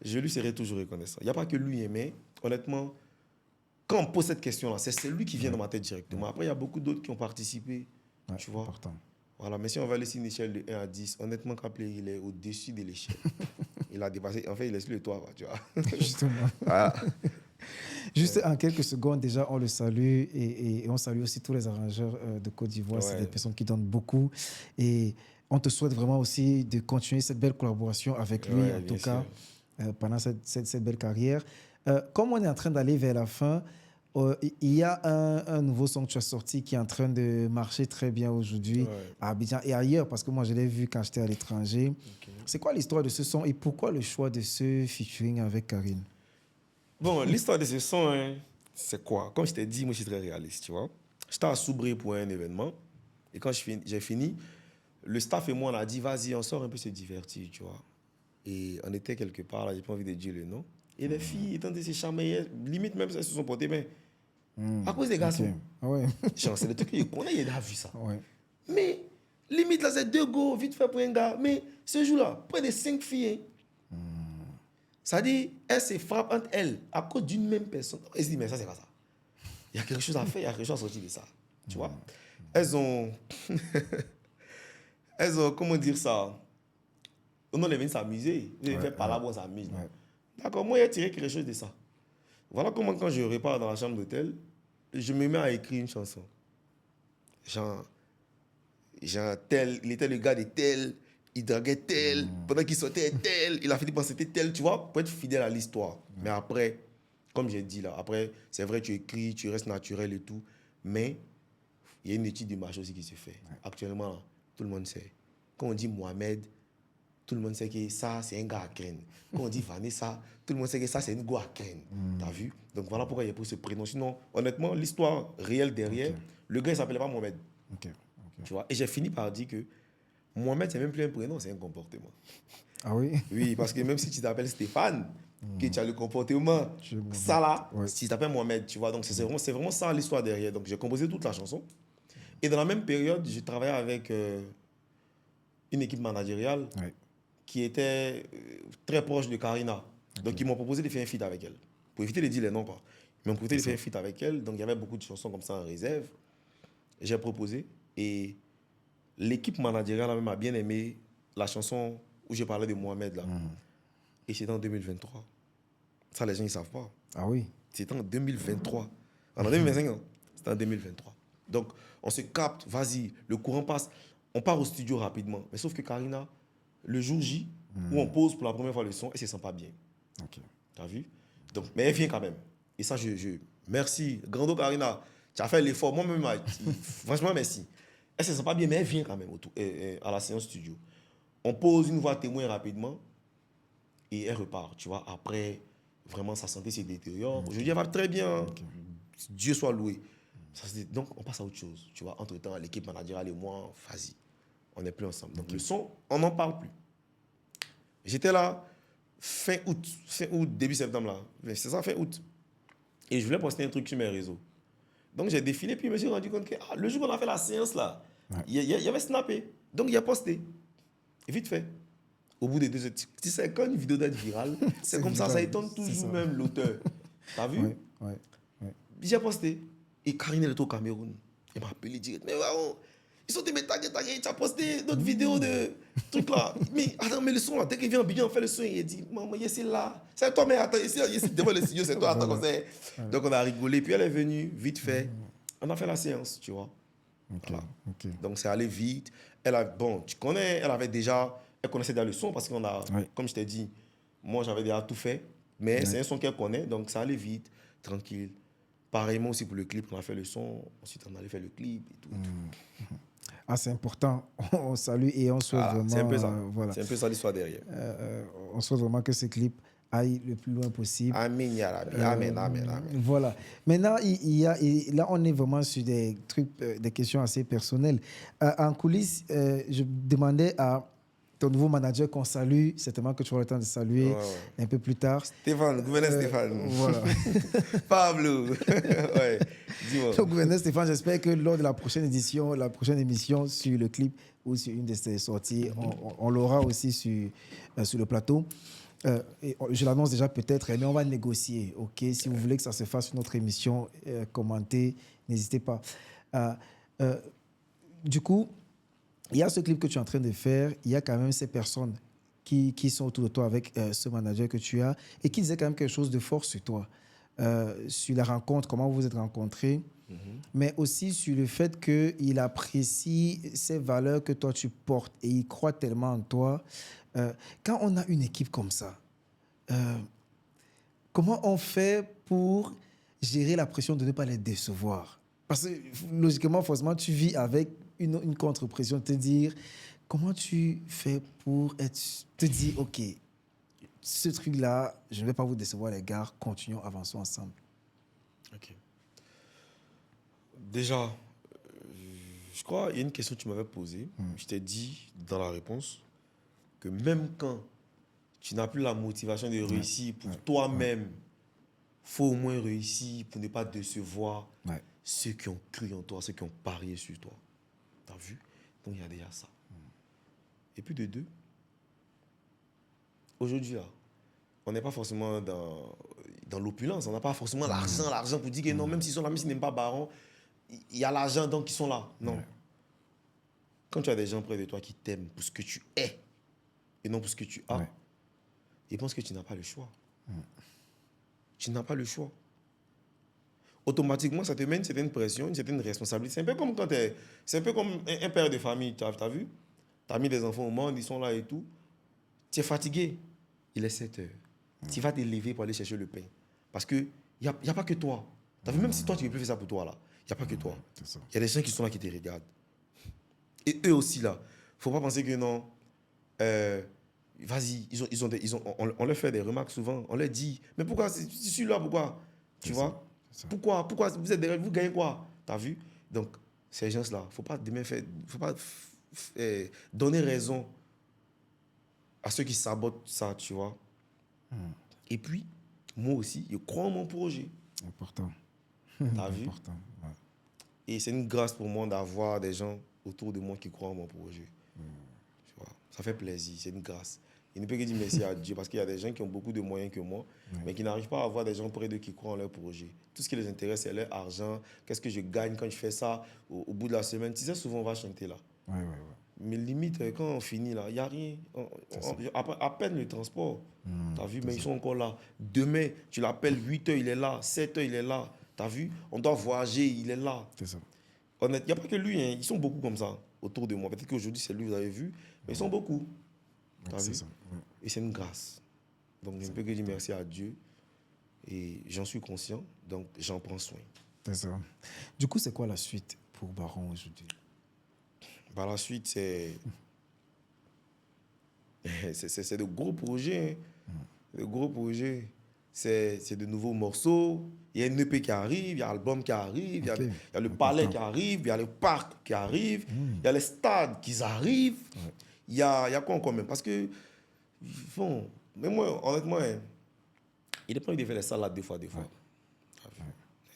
Je lui serai toujours reconnaissant. Il n'y a pas que lui, mais honnêtement, quand on pose cette question-là, c'est celui qui vient dans ma tête directement. Après, il y a beaucoup d'autres qui ont participé. Tu vois? Important. Voilà, mais si on va laisser une échelle de 1 à 10, honnêtement, Capley, il est au-dessus de l'échelle. Il a dépassé. En fait, il est sur le toit, tu vois. Justement. Voilà. Juste en quelques secondes, déjà, on le salue et on salue aussi tous les arrangeurs de Côte d'Ivoire. C'est des personnes qui donnent beaucoup. Et on te souhaite vraiment aussi de continuer cette belle collaboration avec lui, en tout cas, pendant cette belle carrière. Comme on est en train d'aller vers la fin, il y a un nouveau son que tu as sorti qui est en train de marcher très bien aujourd'hui à Abidjan et ailleurs, parce que moi, je l'ai vu quand j'étais à l'étranger. Okay. C'est quoi l'histoire de ce son et pourquoi le choix de ce featuring avec Karine? Bon, l'histoire de ce son, hein, c'est quoi? Comme je t'ai dit, moi, je suis très réaliste, tu vois. J'étais à Soubré pour un événement. Et quand j'ai fini, le staff et moi, on a dit, vas-y, on sort un peu se divertir, tu vois. Et on était quelque part, là, j'ai pas envie de dire le nom. Et les filles, étant donné ces chamaillères, limite même, elles se sont portées main. À cause des garçons. Ok. Ah ouais. Genre, c'est le truc qu'on a, il a vu ça. Ouais. Mais, limite, là, c'est 2 go, vite fait pour un gars. Mais, ce jour-là, près de 5 filles, hein. Ça dit, elles se frappent entre elles à cause d'une même personne. Elles se disent, mais ça, c'est pas ça. Il y a quelque chose à faire, il y a quelque chose à sortir de ça. Tu vois? Elles ont. Elles ont, comment dire ça? On est venu s'amuser. Ils ont fait par là, bon, on s'amuse. Ouais. D'accord, moi, j'ai tiré quelque chose de ça. Voilà comment, quand je repars dans la chambre d'hôtel, je me mets à écrire une chanson. Genre tel, il était le gars de tel, il draguait tel, pendant qu'il sortait tel, il a fini par c'était tel, tu vois, pour être fidèle à l'histoire. Mais après, comme j'ai dit là, après, c'est vrai, tu écris, tu restes naturel et tout, mais il y a une étude de marché aussi qui se fait. Actuellement, là, tout le monde sait. Quand on dit Mohamed, tout le monde sait que ça, c'est un gars à Ken. Quand on dit Vanessa, tout le monde sait que ça, c'est une go à Ken. T'as vu? Donc voilà pourquoi il a pris ce prénom. Sinon, honnêtement, l'histoire réelle derrière, le gars, il s'appelait pas Mohamed. Ok. Tu vois? Et j'ai fini par dire que Mohamed, c'est même plus un prénom, c'est un comportement. Ah oui. Oui, parce que même si tu t'appelles Stéphane, que tu as le comportement, ça là, Ouais. si tu t'appelles Mohamed, tu vois. Donc c'est vraiment ça l'histoire derrière. Donc j'ai composé toute la chanson. Et dans la même période, j'ai travaillé avec une équipe managériale Ouais. qui était très proche de Karina. Donc ils m'ont proposé de faire un feat avec elle. Pour éviter de dire les noms, quoi. Ils m'ont proposé de faire un feat avec elle. Donc il y avait beaucoup de chansons comme ça en réserve. J'ai proposé. Et l'équipe managériale même a bien aimé la chanson où j'ai parlé de Mohamed là. Et c'était en 2023. Ça, les gens, ils ne savent pas. Ah oui. C'était en 2023. En 2025, non. C'était en 2023. Donc, on se capte, vas-y, le courant passe. On part au studio rapidement. Mais sauf que Karina, le jour J, où on pose pour la première fois le son, elle ne se sent pas bien. Ok. Tu as vu? Donc, mais elle vient quand même. Et ça, merci. Grando Karina, tu as fait l'effort. Moi-même, franchement, merci. Elle ne se sent pas bien, mais elle vient quand même à la séance studio. On pose une voix témoin rapidement et elle repart. Tu vois, après, vraiment, sa santé se détériore. Aujourd'hui, elle va très bien. Dieu soit loué. Donc, on passe à autre chose. Tu vois, entre-temps, l'équipe managériale et moi, vas-y, on n'est plus ensemble. Donc, le son, on n'en parle plus. J'étais là fin août, début septembre, là. C'est ça, fin août. Et je voulais poster un truc sur mes réseaux. Donc, j'ai défilé, puis je me suis rendu compte que le jour où on a fait la séance, là, il y avait snappé. Donc, il a posté. Et vite fait. Au bout de 2 heures, tu sais, quand une vidéo doit être virale, c'est comme ça étonne toujours même l'auteur. T'as vu? Ouais. J'ai posté. Et Karine, elle est au Cameroun. Elle m'a appelé direct. Mais wow, ils sont des tagués, tu as posté d'autres vidéos de trucs là. Mais attends, mais le son là, dès qu'il vient en Bignon, on fait le son, il dit, maman, c'est là. C'est toi, mais attends, ici devant le studio, c'est toi, attends, comme ça. Donc on a rigolé, puis elle est venue, vite fait. On a fait la séance, tu vois. Voilà. Donc c'est allé vite. Bon, tu connais, elle connaissait déjà le son parce qu'on a, comme je t'ai dit, moi j'avais déjà tout fait. Mais c'est un son qu'elle connaît, donc ça allait vite, tranquille. Pareillement aussi pour le clip, on a fait le son, ensuite on allait faire le clip et tout. Ah, c'est important. On salue et on souhaite vraiment. C'est un peu ça. Voilà. C'est un peu ça l'histoire derrière. On souhaite vraiment que ce clip aille le plus loin possible. Amen, ya Rabbi. Amen. Voilà. Maintenant, là, on est vraiment sur des trucs, des questions assez personnelles. En coulisses, je demandais à ton nouveau manager qu'on salue, certainement que tu auras le temps de saluer un peu plus tard. Stéphane, gouverneur Stéphane. Voilà. Pablo. Ouais, dis-moi. Donc, gouverneur Stéphane, j'espère que lors de la prochaine émission sur le clip ou sur une de ses sorties, on l'aura aussi sur le plateau. Je l'annonce déjà peut-être, mais on va négocier. Ok, si vous voulez que ça se fasse sur notre émission, commentez, n'hésitez pas. Du coup, il y a ce clip que tu es en train de faire, il y a quand même ces personnes qui sont autour de toi avec ce manager que tu as et qui disaient quand même quelque chose de fort sur toi, sur la rencontre, comment vous vous êtes rencontrés, mais aussi sur le fait qu'il apprécie ces valeurs que toi tu portes et il croit tellement en toi. Quand on a une équipe comme ça, comment on fait pour gérer la pression de ne pas les décevoir? Parce que logiquement, forcément, tu vis avec une contre-pression, te dire comment tu fais pour te dire, OK, ce truc-là, je ne vais pas vous décevoir les gars, continuons, avançons ensemble. Ok. Déjà, je crois qu'il y a une question que tu m'avais posée. Je t'ai dit dans la réponse que même quand tu n'as plus la motivation de réussir pour toi-même, faut au moins réussir pour ne pas décevoir ceux qui ont cru en toi, ceux qui ont parié sur toi. T'as vu? Donc il y a déjà ça. Et puis de deux, aujourd'hui là, on n'est pas forcément dans l'opulence, on n'a pas forcément l'argent pour dire que non, même s'ils sont là, même s'ils n'aiment pas Baron, il y a l'argent donc ils sont là. Non. Quand tu as des gens près de toi qui t'aiment pour ce que tu es et non pour ce que tu as, ils pensent que tu n'as pas le choix. Tu n'as pas le choix. Automatiquement, ça te met une certaine pression, une certaine responsabilité. C'est un peu comme quand c'est un peu comme un père de famille, tu as vu? Tu as mis des enfants au monde, ils sont là et tout. Tu es fatigué. Il est 7 heures. Tu vas te lever pour aller chercher le pain. Parce qu'il n'y a pas que toi. Tu as vu, même si toi, tu ne veux plus faire ça pour toi, là, il n'y a pas que toi. Il y a des gens qui sont là qui te regardent. Et eux aussi, là. Il ne faut pas penser que non. Vas-y, on leur fait des remarques souvent. On leur dit, mais pourquoi, je suis là, pourquoi? Tu vois? Pourquoi vous êtes derrière, vous gagnez quoi? Tu as vu? Donc, ces gens-là, il ne faut pas demain faire, faut pas donner raison à ceux qui sabotent ça, tu vois. Et puis, moi aussi, je crois en mon projet. Important. T'as vu? Important. Ouais. Et c'est une grâce pour moi d'avoir des gens autour de moi qui croient en mon projet. Tu vois? Ça fait plaisir, c'est une grâce. Il ne peut que dire merci à Dieu parce qu'il y a des gens qui ont beaucoup de moyens que moi, mais qui n'arrivent pas à avoir des gens près d'eux qui croient en leur projet. Tout ce qui les intéresse, c'est leur argent. Qu'est-ce que je gagne quand je fais ça au bout de la semaine? Tu sais, souvent, on va chanter là. Mais limite, quand on finit là, il n'y a rien. À peine le transport. Tu as vu, mais ils sont encore là. Demain, tu l'appelles 8 heures, il est là. 7 heures, il est là. Tu as vu? On doit voyager, il est là. C'est ça. Honnête, il n'y a pas que lui, hein. Ils sont beaucoup comme ça autour de moi. Peut-être qu'aujourd'hui, c'est lui, vous avez vu, mais ils sont beaucoup. Tu as vu? Ça. Et c'est une grâce. Donc, je ne peux que dire merci à Dieu. Et j'en suis conscient, donc j'en prends soin. C'est ça. Du coup, c'est quoi la suite pour Baron aujourd'hui? Par la suite, c'est de gros projets. Hein. De gros projets. C'est de nouveaux morceaux. Il y a une EP qui arrive, il y a l'album qui arrive, il y a le palais qui arrive, il y a le parc qui arrive, il y a les stades qui arrivent. Il y a quoi encore même? Parce que, bon, mais moi, honnêtement, hein, il est pas de faire les salades deux fois.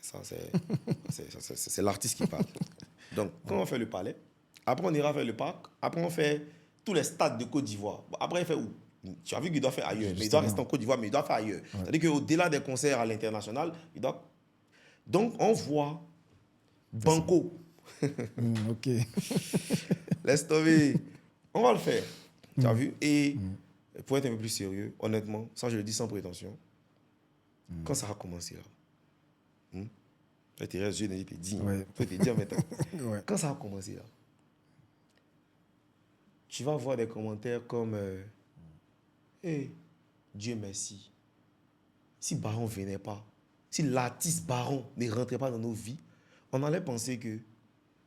Ça, c'est l'artiste qui parle. Donc, quand on fait le palais, après on ira faire le parc, après on fait tous les stades de Côte d'Ivoire. Après, il fait où? Tu as vu qu'il doit faire ailleurs, mais il doit rester en Côte d'Ivoire, mais il doit faire ailleurs. C'est-à-dire qu'au-delà des concerts à l'international, il doit... Donc, on voit Banco. Ok. Laisse tomber. On va le faire. Tu as vu? Et pour être un peu plus sérieux, honnêtement, ça je le dis sans prétention, quand ça a commencé là, tu restes jeune et tu te dis, faut te dire maintenant, quand ça a commencé là, tu vas voir des commentaires comme hey, Dieu merci. Si Baron ne venait pas, si l'artiste Baron ne rentrait pas dans nos vies, on allait penser que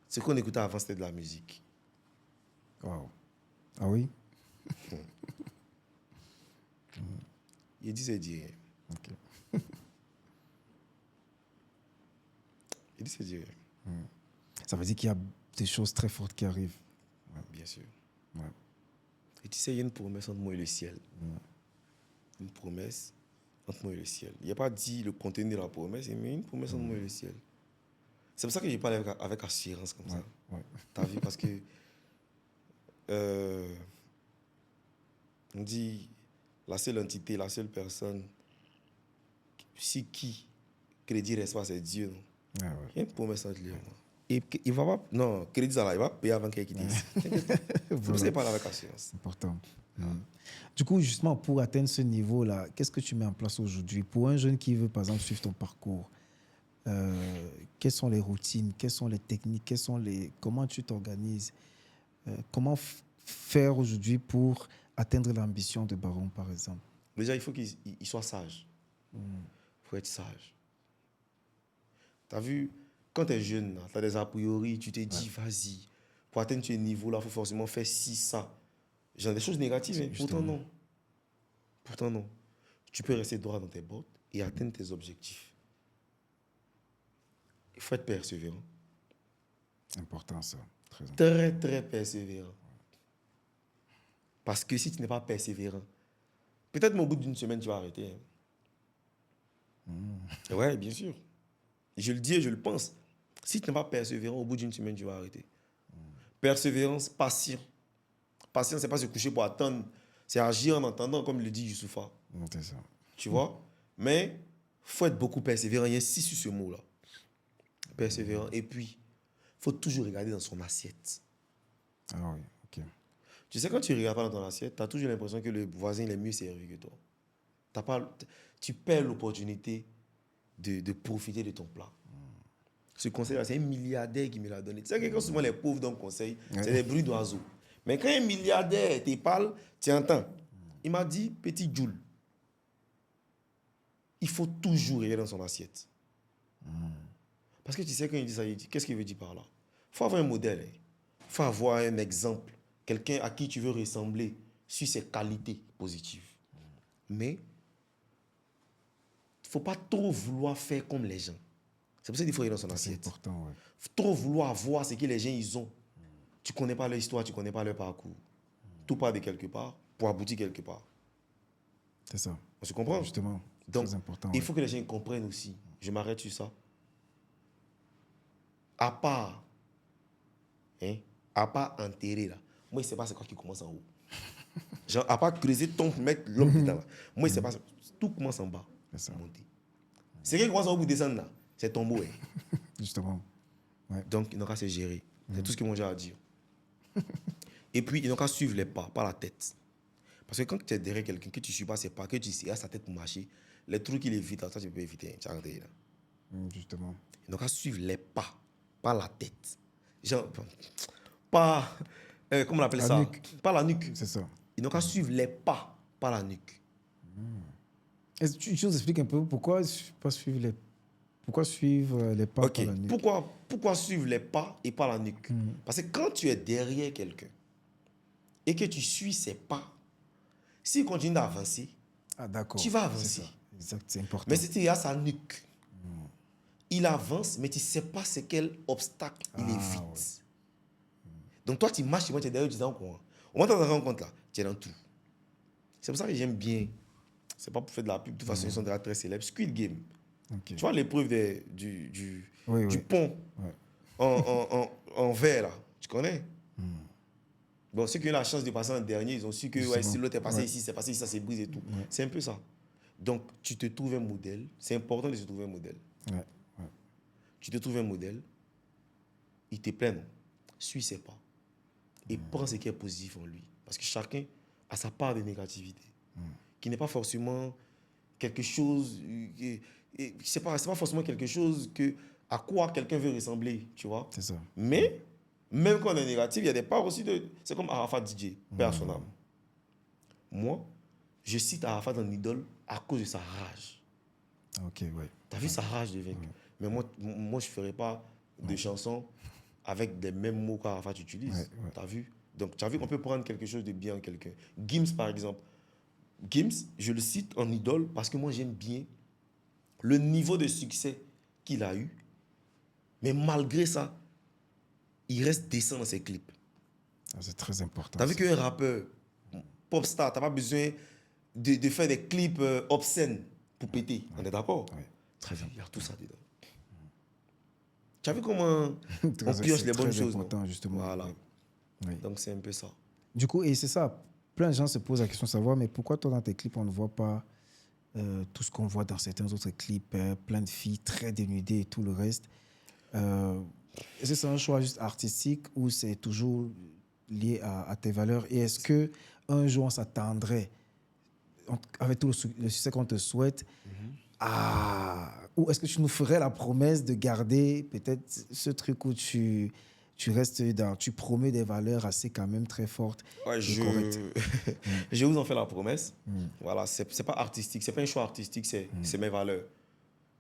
ce qu'on écoutait avant, c'était de la musique. Wow. Ah oui? Il dit, c'est dire. Ok. Il dit, c'est dire. Ça veut dire qu'il y a des choses très fortes qui arrivent. Bien sûr. Ouais. Et tu sais, il y a une promesse entre moi et le ciel. Une promesse entre moi et le ciel. Il n'y a pas dit le contenu de la promesse, mais une promesse entre moi et le ciel. C'est pour ça que je parle avec assurance comme ça. Tu as vu? Parce que on dit la seule entité, la seule personne, si qui crédit reste pas, c'est Dieu. Non? Il y a une promesse entre lui et moi. Et il va pas, non, crédit ça là, il va payer avant qu'il quitte ici. C'est pour ça qu'il parle avec assurance. Important. Du coup, justement, pour atteindre ce niveau-là, qu'est-ce que tu mets en place aujourd'hui? Pour un jeune qui veut, par exemple, suivre ton parcours, quelles sont les routines, quelles sont les techniques, comment tu t'organises? Comment faire aujourd'hui pour atteindre l'ambition de Baron, par exemple? Déjà, il faut qu'il soit sage. Il faut être sage. Tu as vu, quand tu es jeune, tu as des a priori, tu te dis, vas-y, pour atteindre ce niveau-là, il faut forcément faire ci, ça. Genre des choses négatives, hein. Pourtant non. Pourtant non. Tu peux rester droit dans tes bottes et atteindre tes objectifs. il faut être persévérant. C'est important, ça. Très important. Très, très persévérant. Parce que si tu n'es pas persévérant, peut-être même au bout d'une semaine, tu vas arrêter. Ouais, bien sûr. Je le dis et je le pense. Si tu n'es pas persévérant, au bout d'une semaine, tu vas arrêter. Persévérance, passion. Patience, c'est pas se coucher pour attendre. C'est agir en attendant, comme le dit Youssoufa. C'est ça. Tu vois? Mais il faut être beaucoup persévérant. Il insiste sur ce mot-là. Persévérant. Et puis, il faut toujours regarder dans son assiette. Ah oui, ok. Tu sais, quand tu regardes pas dans ton assiette, tu as toujours l'impression que le voisin il est mieux servi que toi. Tu perds l'opportunité de profiter de ton plat. Ce conseil-là, c'est un milliardaire qui me l'a donné. Tu sais que quand souvent les pauvres donnent conseil, c'est des bruits d'oiseaux. Mais quand un milliardaire te parle, tu entends. Il m'a dit, petit Jules, il faut toujours regarder dans son assiette. Parce que tu sais, quand il dit ça, il dit, qu'est-ce qu'il veut dire par là? Il faut avoir un modèle. Il faut avoir un exemple. Quelqu'un à qui tu veux ressembler sur ses qualités positives. Mais il ne faut pas trop vouloir faire comme les gens. C'est pour ça qu'il faut regarder dans son assiette. C'est important, ouais. Trop vouloir voir ce que les gens ils ont. Tu ne connais pas leur histoire, tu ne connais pas leur parcours. Tout part de quelque part pour aboutir quelque part. C'est ça. On se comprend? Justement. Donc, très important. il faut que les gens comprennent aussi. Je m'arrête sur ça. À part enterrer là, moi, je ne sais pas c'est quoi qui commence en haut. Genre, à part creuser ton mettre l'homme dedans là. Moi, je ne sais pas. Tout commence en bas. C'est ça. Monter. C'est qui commence en haut pour descendre là. C'est tombeau. Justement. Ouais. Donc, ils n'ont qu'à se gérer. C'est tout ce que moi j'ai à dire. Et puis, ils n'ont qu'à suivre les pas, pas la tête. Parce que quand tu es derrière quelqu'un, que tu ne suis pas ses pas, que tu sais à sa tête pour marcher, les trucs qu'il évite, là, toi, tu peux éviter. Tu as regardé, là. Justement. Ils n'ont qu'à suivre les pas, pas la tête. Genre, pas. Comment on appelle La ça? nuque. Pas la nuque. C'est ça. Ils n'ont qu'à suivre les pas, pas la nuque. Est-ce que tu nous expliques un peu pourquoi suivre les pas Ok. par la nuque? Pourquoi suivre les pas et pas la nuque? Parce que quand tu es derrière quelqu'un et que tu suis ses pas, s'il continue d'avancer, Ah, d'accord. tu vas avancer. Exact, c'est important. Mais si tu es à sa nuque, il avance, mais tu ne sais pas c'est quel obstacle il évite. Ouais. Donc toi, tu marches, moi, tu es derrière, tu es dans le courant. Au moment où tu te rends compte là, tu es dans tout. C'est pour ça que j'aime bien. C'est pas pour faire de la pub, de toute façon, ils sont déjà très célèbres. Squid Game. Okay. Tu vois l'épreuve du oui. pont Ouais. en verre là. Tu connais? Bon, ceux qui ont eu la chance de passer en dernier, ils ont su que ouais, si l'autre est passé ici, c'est passé ici, ça s'est brisé et tout. Ouais. C'est un peu ça. Donc, tu te trouves un modèle. C'est important de se trouver un modèle. Ouais. Tu te trouves un modèle, il te plaît, non? Suis ses pas. Et prends ce qui est positif en lui. Parce que chacun a sa part de négativité. Qui n'est pas forcément quelque chose... c'est pas forcément quelque chose à quoi quelqu'un veut ressembler, tu vois? C'est ça. Mais, même quand on est négatif, il y a des parts aussi de... C'est comme Arafat DJ, paix à son âme. Moi, je cite Arafat en idole à cause de sa rage. Ok, ouais. T'as vu sa rage de vaincre. Mais moi, je ne ferai pas de chansons avec les mêmes mots qu'Arafat utilise. T'as vu? Donc, tu as vu qu'on peut prendre quelque chose de bien en quelqu'un. Gims, par exemple. Gims, je le cite en idole parce que moi, j'aime bien le niveau de succès qu'il a eu. Mais malgré ça, il reste décent dans ses clips. Ah, c'est très important. Tu as vu qu'un rappeur, pop star, tu n'as pas besoin de faire des clips obscènes pour péter. On est d'accord? Ouais. Il y a tout ça dedans. Tu as vu comment on pioche les bonnes choses? C'est important, justement. Voilà. Oui. Donc, c'est un peu ça. Du coup, et c'est ça. Plein de gens se posent la question de savoir, mais pourquoi toi, dans tes clips, on ne voit pas tout ce qu'on voit dans certains autres clips, plein de filles très dénudées et tout le reste. Est-ce que c'est un choix juste artistique ou c'est toujours lié à tes valeurs? Et est-ce qu'un jour, on s'attendrait, avec tout le succès qu'on te souhaite, ou est-ce que tu nous ferais la promesse de garder peut-être ce truc où tu restes tu promets des valeurs assez quand même très fortes et correctes? Je vous en fais la promesse. Voilà, c'est pas artistique, c'est pas un choix artistique, c'est mes valeurs.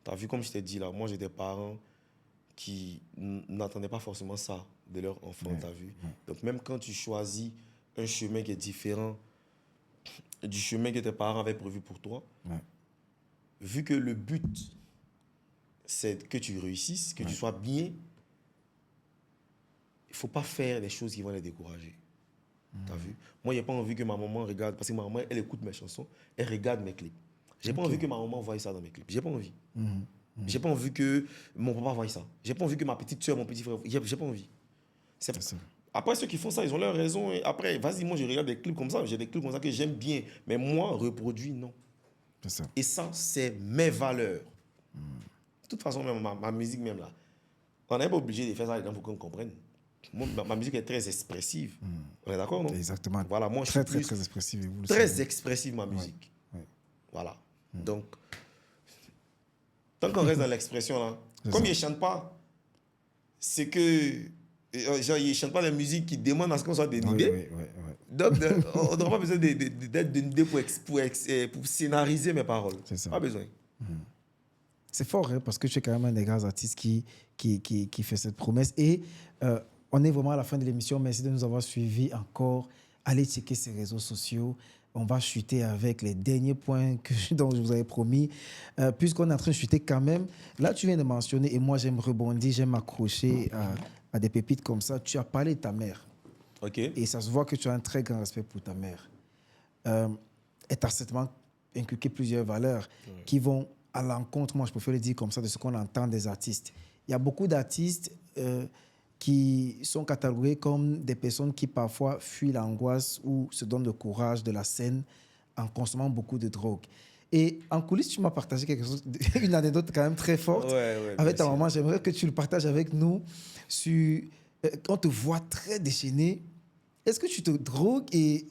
Tu as vu, comme je t'ai dit là, moi j'ai des parents qui n'attendaient pas forcément ça de leur enfant, tu as vu. Donc même quand tu choisis un chemin qui est différent du chemin que tes parents avaient prévu pour toi, vu que le but, c'est que tu réussisses, que tu sois bien. Il ne faut pas faire des choses qui vont les décourager. T'as vu? Moi, j'ai pas envie que ma maman regarde, parce que ma maman, elle écoute mes chansons, elle regarde mes clips. J'ai pas envie que ma maman voie ça dans mes clips. J'ai pas envie. J'ai pas envie que mon papa voie ça. J'ai pas envie que ma petite soeur, mon petit frère, j'ai pas envie. C'est ça. Après, ceux qui font ça, ils ont leur raison. Et après, vas-y, moi, je regarde des clips comme ça. J'ai des clips comme ça que j'aime bien. Mais moi, reproduit, non. C'est ça. Et ça, c'est mes valeurs. De toute façon, même ma musique, même là, on n'est pas obligé de faire ça pour qu'on comprenne. Moi, ma musique est très expressive. On est d'accord, non? Exactement. Voilà, moi, je suis très expressive. Et vous le très savez. expressive, ma musique. Ouais. Voilà. Donc, tant qu'on reste dans l'expression, là, comme ils ne chantent pas, c'est que... genre, ils ne chantent pas des musiques qui demandent à ce qu'on soit dénudé. Oui. Donc, on n'aura pas besoin d'être dénudé pour scénariser mes paroles. C'est ça. Pas besoin. C'est fort, hein, parce que tu es quand même un des grands artistes qui fait cette promesse. Et on est vraiment à la fin de l'émission. Merci de nous avoir suivis encore. Allez checker ses réseaux sociaux. On va chuter avec les derniers points dont je vous avais promis. Puisqu'on est en train de chuter quand même, là, tu viens de mentionner, et moi, j'aime rebondir, j'aime m'accrocher à des pépites comme ça. Tu as parlé de ta mère. OK. Et ça se voit que tu as un très grand respect pour ta mère. Elle t'a certainement inculqué plusieurs valeurs qui vont à l'encontre, moi je préfère le dire comme ça, de ce qu'on entend des artistes. Il y a beaucoup d'artistes qui sont catalogués comme des personnes qui parfois fuient l'angoisse ou se donnent le courage de la scène en consommant beaucoup de drogue. Et en coulisses, tu m'as partagé quelque chose, une anecdote quand même très forte avec ta maman. J'aimerais que tu le partages avec nous. On te voit très déchaîné. Est-ce que tu te drogues et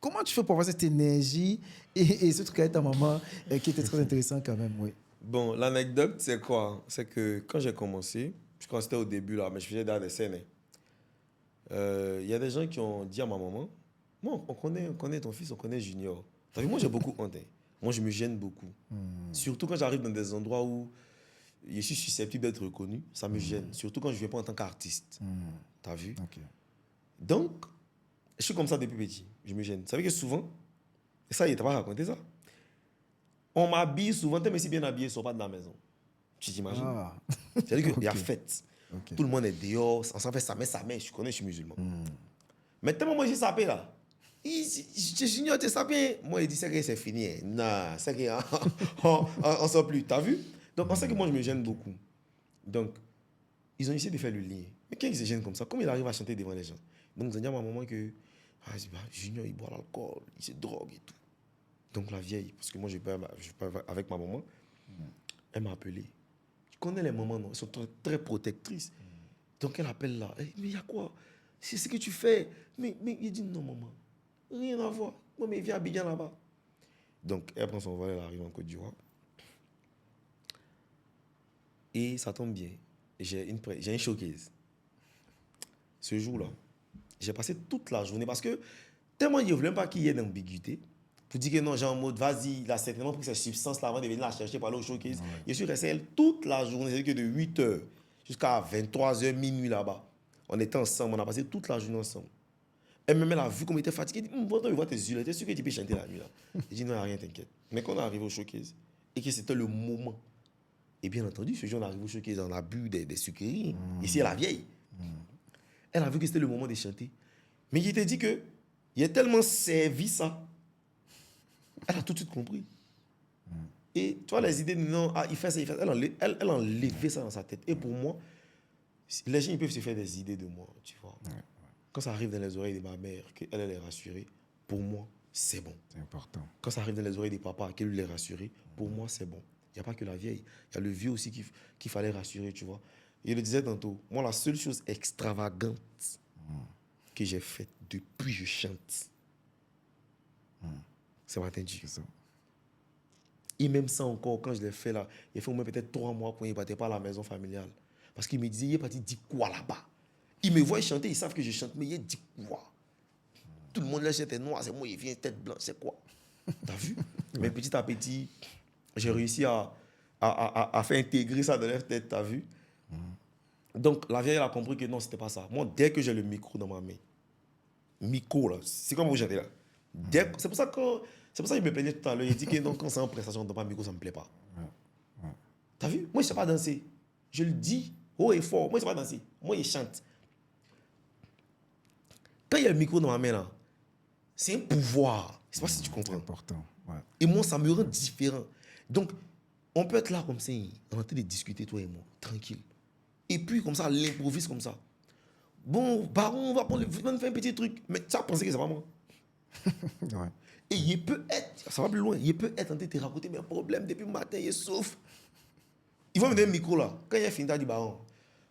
comment tu fais pour avoir cette énergie et ce truc avec ta maman qui était très intéressant quand même, oui. Bon, l'anecdote, c'est quoi? C'est que quand j'ai commencé, quand c'était au début, là, mais je faisais dans des scènes, il y a des gens qui ont dit à ma maman, moi, on connaît ton fils, on connaît Junior. T'as vu, moi, j'ai beaucoup honte. Moi, je me gêne beaucoup. Surtout quand j'arrive dans des endroits où je suis susceptible d'être reconnu, ça me gêne. Surtout quand je ne viens pas en tant qu'artiste. T'as vu? Okay. Donc, je suis comme ça depuis petit. Je me gêne. Vous savez que souvent, et ça, il t'a pas raconté ça. On m'habille souvent, t'es si bien habillé, ils ne sont pas de la maison. Tu t'imagines? Ah. C'est-à-dire qu'il y a fête. Tout le monde est dehors, on s'en fait sa main. Je connais, je suis musulman. Mais tellement moi, j'ai sapé là. Je j'ignore, tu sapé. Moi, il dit, c'est que c'est fini. Non, c'est qu'on ne sort plus. T'as vu? Donc, on sait que moi, je me gêne beaucoup. Donc, ils ont essayé de faire le lien. Mais quand ils se gênent comme ça, comment il arrive à chanter devant les gens? Donc, ils ont dit à ma maman que Junior, il boit l'alcool, il se drogue et tout. Donc, la vieille, parce que moi, je parle avec ma maman, elle m'a appelé. Tu connais les mamans, non? Elles sont très, très protectrices. Donc, elle appelle là. Mais il y a quoi? C'est ce que tu fais. Mais il dit non, maman. Rien à voir. Moi, mais viens à Abidjan là-bas. Donc, elle prend son vol, elle arrive en Côte d'Ivoire. Et ça tombe bien. J'ai un showcase. Ce jour-là, j'ai passé toute la journée parce que tellement il ne voulait pas qu'il y ait d'ambiguïté. Pour dire que non, j'ai en mode, vas-y, il a certainement pris cette substance-là avant de venir la chercher pour aller au showcase. Je suis resté elle toute la journée, c'est-à-dire que de 8h jusqu'à 23h, minuit là-bas. On était ensemble, on a passé toute la journée ensemble. Elle a vu comme il était fatigué. Elle dit, pourtant, il voit tes yeux, tu es sûr que tu peux chanter la nuit là? Je dis, non, rien, t'inquiète. Mais quand on est arrivé au showcase, et que c'était le moment, et bien entendu, ce jour, on est arrivé au showcase, on a bu des sucreries. Ici, la vieille. Elle a vu que c'était le moment de chanter. Mais il t'a dit que il a tellement servi ça. Elle a tout de suite compris. Et tu vois, les idées, non, il fait ça, il fait ça. Elle a enlevé ça dans sa tête. Et pour moi, les gens ils peuvent se faire des idées de moi, tu vois. Quand ça arrive dans les oreilles de ma mère, qu'elle est rassurée, pour moi, c'est bon. C'est important. Quand ça arrive dans les oreilles de papa, qu'elle l'est rassurée, pour moi, c'est bon. Il n'y a pas que la vieille. Il y a le vieux aussi qu'il fallait rassurer, tu vois. Et je le disais tantôt, moi, la seule chose extravagante que j'ai faite depuis que je chante, c'est Matinji. C'est ça. Et même ça encore, quand je l'ai fait là, il fait au moins peut-être 3 mois pour qu'il ne partait pas à la maison familiale. Parce qu'il me disait, il est parti dire quoi là-bas? Ils me voient chanter, ils savent que je chante, mais il dit quoi? Tout le monde là, c'était noir, c'est moi, il vient tête blanche, c'est quoi? T'as vu? Mais petit à petit, j'ai réussi à faire intégrer ça dans leur tête, t'as vu? Donc la vieille elle a compris que non, c'était pas ça. Moi, dès que j'ai le micro dans ma main, micro là, c'est comme vous chantez là. C'est pour ça qu'il me plaignait tout à l'heure. Il dit que non, quand c'est en prestation, on ne donne pas le micro, ça ne me plaît pas. T'as vu? Moi, je ne sais pas danser. Je le dis haut et fort. Moi, je ne sais pas danser. Moi, il chante. Quand il y a le micro dans ma main, là, c'est un pouvoir. Je ne sais pas si tu comprends. Important. Ouais. Et moi, ça me rend différent. Donc, on peut être là comme ça, on est en train de discuter, toi et moi, tranquille. Et puis, comme ça, l'improvise comme ça. Bon, Baron, on va prendre faire un petit truc. Mais tu as pensé que c'est pas moi. Ouais. Et il peut être, ça va plus loin, il peut être en train de te raconter mes problèmes depuis le matin, il souffre. Il va me donner un micro là. Quand il a fini, tu as dit, Baron,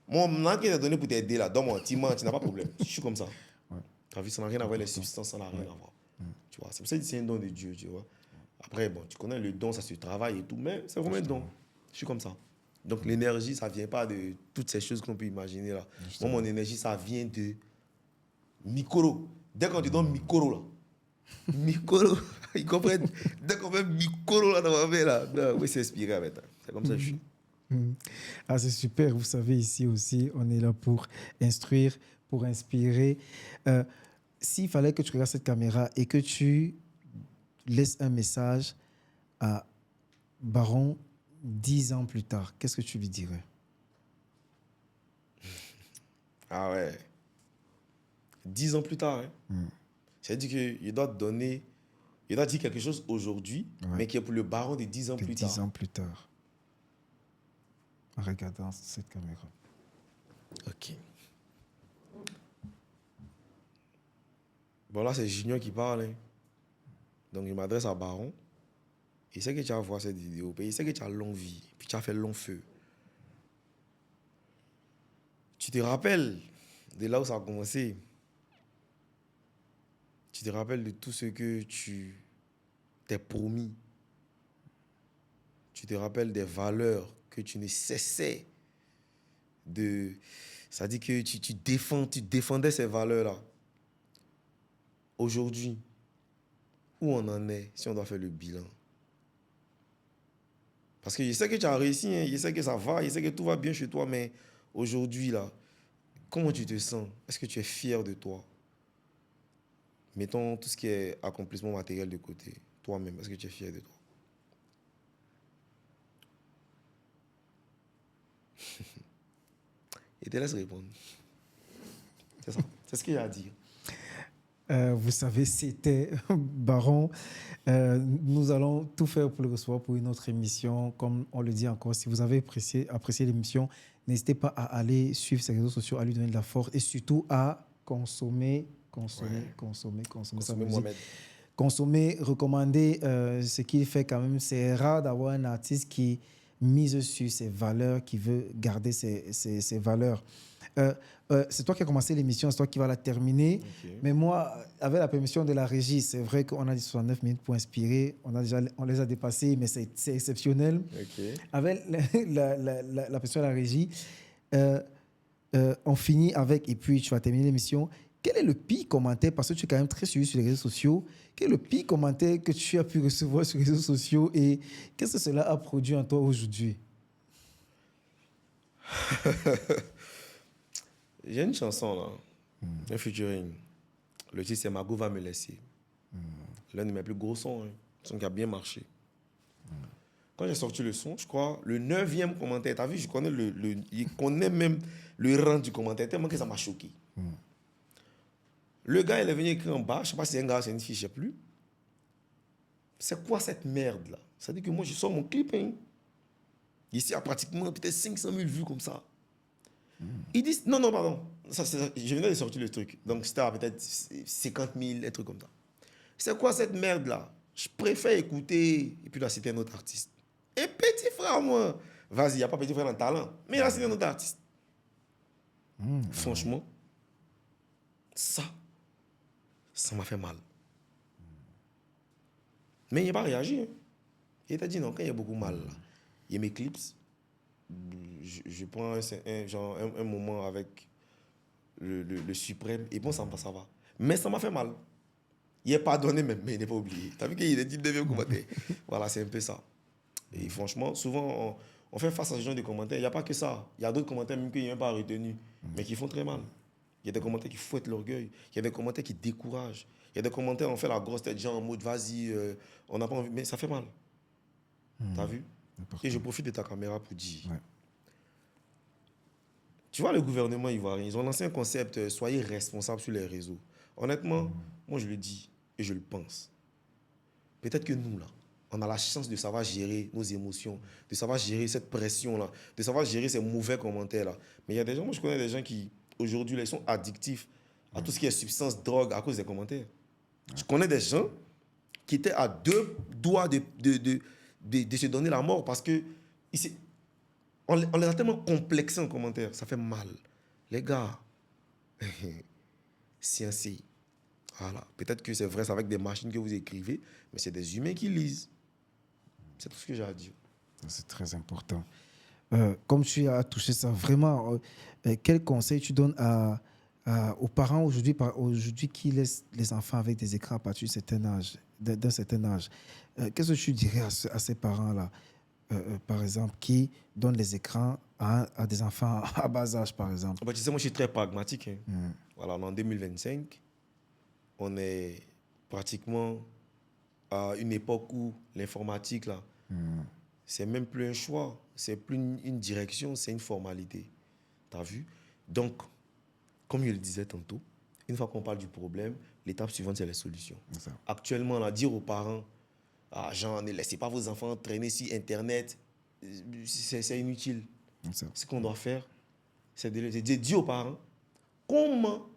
mon nom qui t'a donné pour t'aider là, donne-moi, tu n'as pas de problème. Je suis comme ça. Ouais. Tu as vu, ça n'a rien à voir, les substances, ça n'a rien à voir. Tu vois, c'est pour ça que c'est un don de Dieu, tu vois. Après, bon, tu connais le don, ça se travaille et tout, mais c'est vraiment un don. Je suis comme ça. Donc l'énergie, ça ne vient pas de toutes ces choses qu'on peut imaginer là. Moi, mon énergie, ça vient de Mikoro. Dès qu'on te donne Mikoro là, Mikoro, ils comprennent. Dès qu'on met Mikoro là dans ma main là, non, oui, c'est inspiré avec ça. C'est comme ça que je suis. Ah, c'est super. Vous savez, ici aussi, on est là pour instruire, pour inspirer. S'il fallait que tu regardes cette caméra et que tu laisses un message à Baron 10 ans plus tard, qu'est-ce que tu lui dirais? Ah ouais. 10 ans plus tard, hein. C'est-à-dire qu'il doit te donner, il doit dire quelque chose aujourd'hui, mais qui est pour le Baron de 10 ans plus tard. 10 ans plus tard. En regardant cette caméra. Ok. Bon, là, c'est Junior qui parle, hein. Donc, il m'adresse à Baron. Il sait que tu vas voir cette vidéo, puis il sait que tu as longue vie, puis tu as fait long feu. Tu te rappelles de là où ça a commencé. Tu te rappelles de tout ce que tu t'es promis. Tu te rappelles des valeurs que tu ne cessais de... Ça dit que tu défendais ces valeurs-là. Aujourd'hui, où on en est si on doit faire le bilan? Parce que je sais que tu as réussi, hein, je sais que ça va, je sais que tout va bien chez toi, mais aujourd'hui, là, comment tu te sens? Est-ce que tu es fier de toi? Mettons tout ce qui est accomplissement matériel de côté. Toi-même, est-ce que tu es fier de toi? Et te laisse répondre. C'est ça. C'est ce qu'il y a à dire. Vous savez, c'était Baron. Nous allons tout faire pour le recevoir pour une autre émission. Comme on le dit encore, si vous avez apprécié l'émission, n'hésitez pas à aller suivre ses réseaux sociaux, à lui donner de la force et surtout à consommer sa musique. Mohamed. Consommer, recommander ce qu'il fait quand même. C'est rare d'avoir un artiste qui mise sur ses valeurs, qui veut garder ses valeurs. C'est toi qui as commencé l'émission, c'est toi qui vas la terminer. Okay. Mais moi, avec la permission de la régie, c'est vrai qu'on a dit 69 minutes pour inspirer. On les a dépassés, mais c'est exceptionnel. Okay. Avec la permission de la régie, on finit avec, et puis tu vas terminer l'émission. Quel est le pire commentaire, parce que tu es quand même très suivi sur les réseaux sociaux, quel est le pire commentaire que tu as pu recevoir sur les réseaux sociaux et qu'est-ce que cela a produit en toi aujourd'hui? J'ai une chanson là, un featuring. Le titre c'est Mago va me laisser. L'un de mes plus gros sons, hein. Un son qui a bien marché. Quand j'ai sorti le son, je crois, le 9e commentaire, t'as vu, je connais il connaît même le rang du commentaire, tellement que ça m'a choqué. Le gars, il est venu écrire en bas, je ne sais pas si c'est un gars, c'est une fille, je ne sais plus. C'est quoi cette merde là? Ça dit que moi, je sors mon clip, hein. Ici, il y a pratiquement peut-être 500 000 vues comme ça. Ils disent, non, pardon. Je venais de sortir le truc. Donc, c'était peut-être 50 000, un truc comme ça. C'est quoi cette merde-là? Je préfère écouter. Et puis, là, c'était un autre artiste. Un petit frère, moi. Vas-y, il n'y a pas petit frère dans le talent. Mais là, c'est un autre artiste. Franchement, ça m'a fait mal. Mais il n'a pas réagi. Hein. Il t'a dit non, quand il y a beaucoup mal, là, il m'éclipse. Je prends un moment avec le suprême et bon, ça va. Mais ça m'a fait mal. Il n'est pas pardonné même, mais il n'est pas oublié. Tu as vu qu'il est dit de commentaire. Voilà, c'est un peu ça. Et franchement, souvent, on fait face à ce genre de commentaires. Il n'y a pas que ça. Il y a d'autres commentaires même qu'il n'y a pas retenu, mais qui font très mal. Il y a des commentaires qui fouettent l'orgueil. Il y a des commentaires qui découragent. Il y a des commentaires, on fait la grosse tête, genre en mode, vas-y, on n'a pas envie. Mais ça fait mal. T'as vu? Et je profite de ta caméra pour dire. Ouais. Tu vois, le gouvernement ivoirien, ils ont lancé un concept, soyez responsables sur les réseaux. Honnêtement, moi je le dis et je le pense. Peut-être que nous, là, on a la chance de savoir gérer nos émotions, de savoir gérer cette pression-là, de savoir gérer ces mauvais commentaires-là. Mais il y a des gens, moi je connais des gens qui, aujourd'hui, là, ils sont addictifs à tout ce qui est substance, drogue, à cause des commentaires. Je connais des gens qui étaient à 2 doigts de se donner la mort parce que on les a tellement complexés en commentaire. Ça fait mal. Les gars, sciencez. Voilà. Peut-être que c'est vrai, c'est avec des machines que vous écrivez, mais c'est des humains qui lisent. C'est tout ce que j'ai à dire. C'est très important. Comme tu as touché ça, vraiment, quel conseil tu donnes aux parents aujourd'hui qui laissent les enfants avec des écrans à partir d'un certain âge? Qu'est-ce que tu dirais à ces parents-là, par exemple, qui donnent les écrans à des enfants à bas âge, par exemple? Tu sais, moi, je suis très pragmatique. Hein. Voilà, on est en 2025. On est pratiquement à une époque où l'informatique, là, c'est même plus un choix, c'est plus une direction, c'est une formalité. Tu as vu? Donc, comme je le disais tantôt, une fois qu'on parle du problème, l'étape suivante, c'est les solutions. Actuellement, là, dire aux parents, Jean, ne laissez pas vos enfants traîner sur Internet, c'est inutile. Ce qu'on doit faire, c'est de dire aux parents comment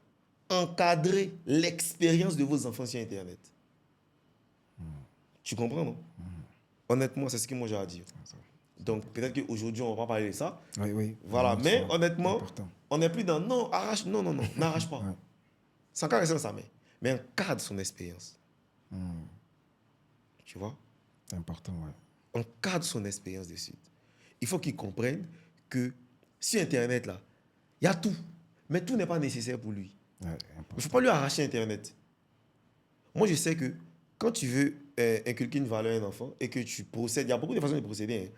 encadrer l'expérience de vos enfants sur Internet. Tu comprends, non? Honnêtement, c'est ce que moi j'ai à dire. Donc, peut-être qu'aujourd'hui, on ne va pas parler de ça. Oui. Voilà, mais honnêtement, on n'est plus dans non, arrache, non, n'arrache pas. Sans qu'à rester dans sa main. Mais encadre son expérience. Tu vois? C'est important, ouais. Encadre son expérience de suite. Il faut qu'il comprenne que sur Internet, là, il y a tout. Mais tout n'est pas nécessaire pour lui. Il ne faut pas lui arracher Internet. Moi, je sais que quand tu veux inculquer une valeur à un enfant et que tu procèdes, il y a beaucoup de façons de procéder, hein,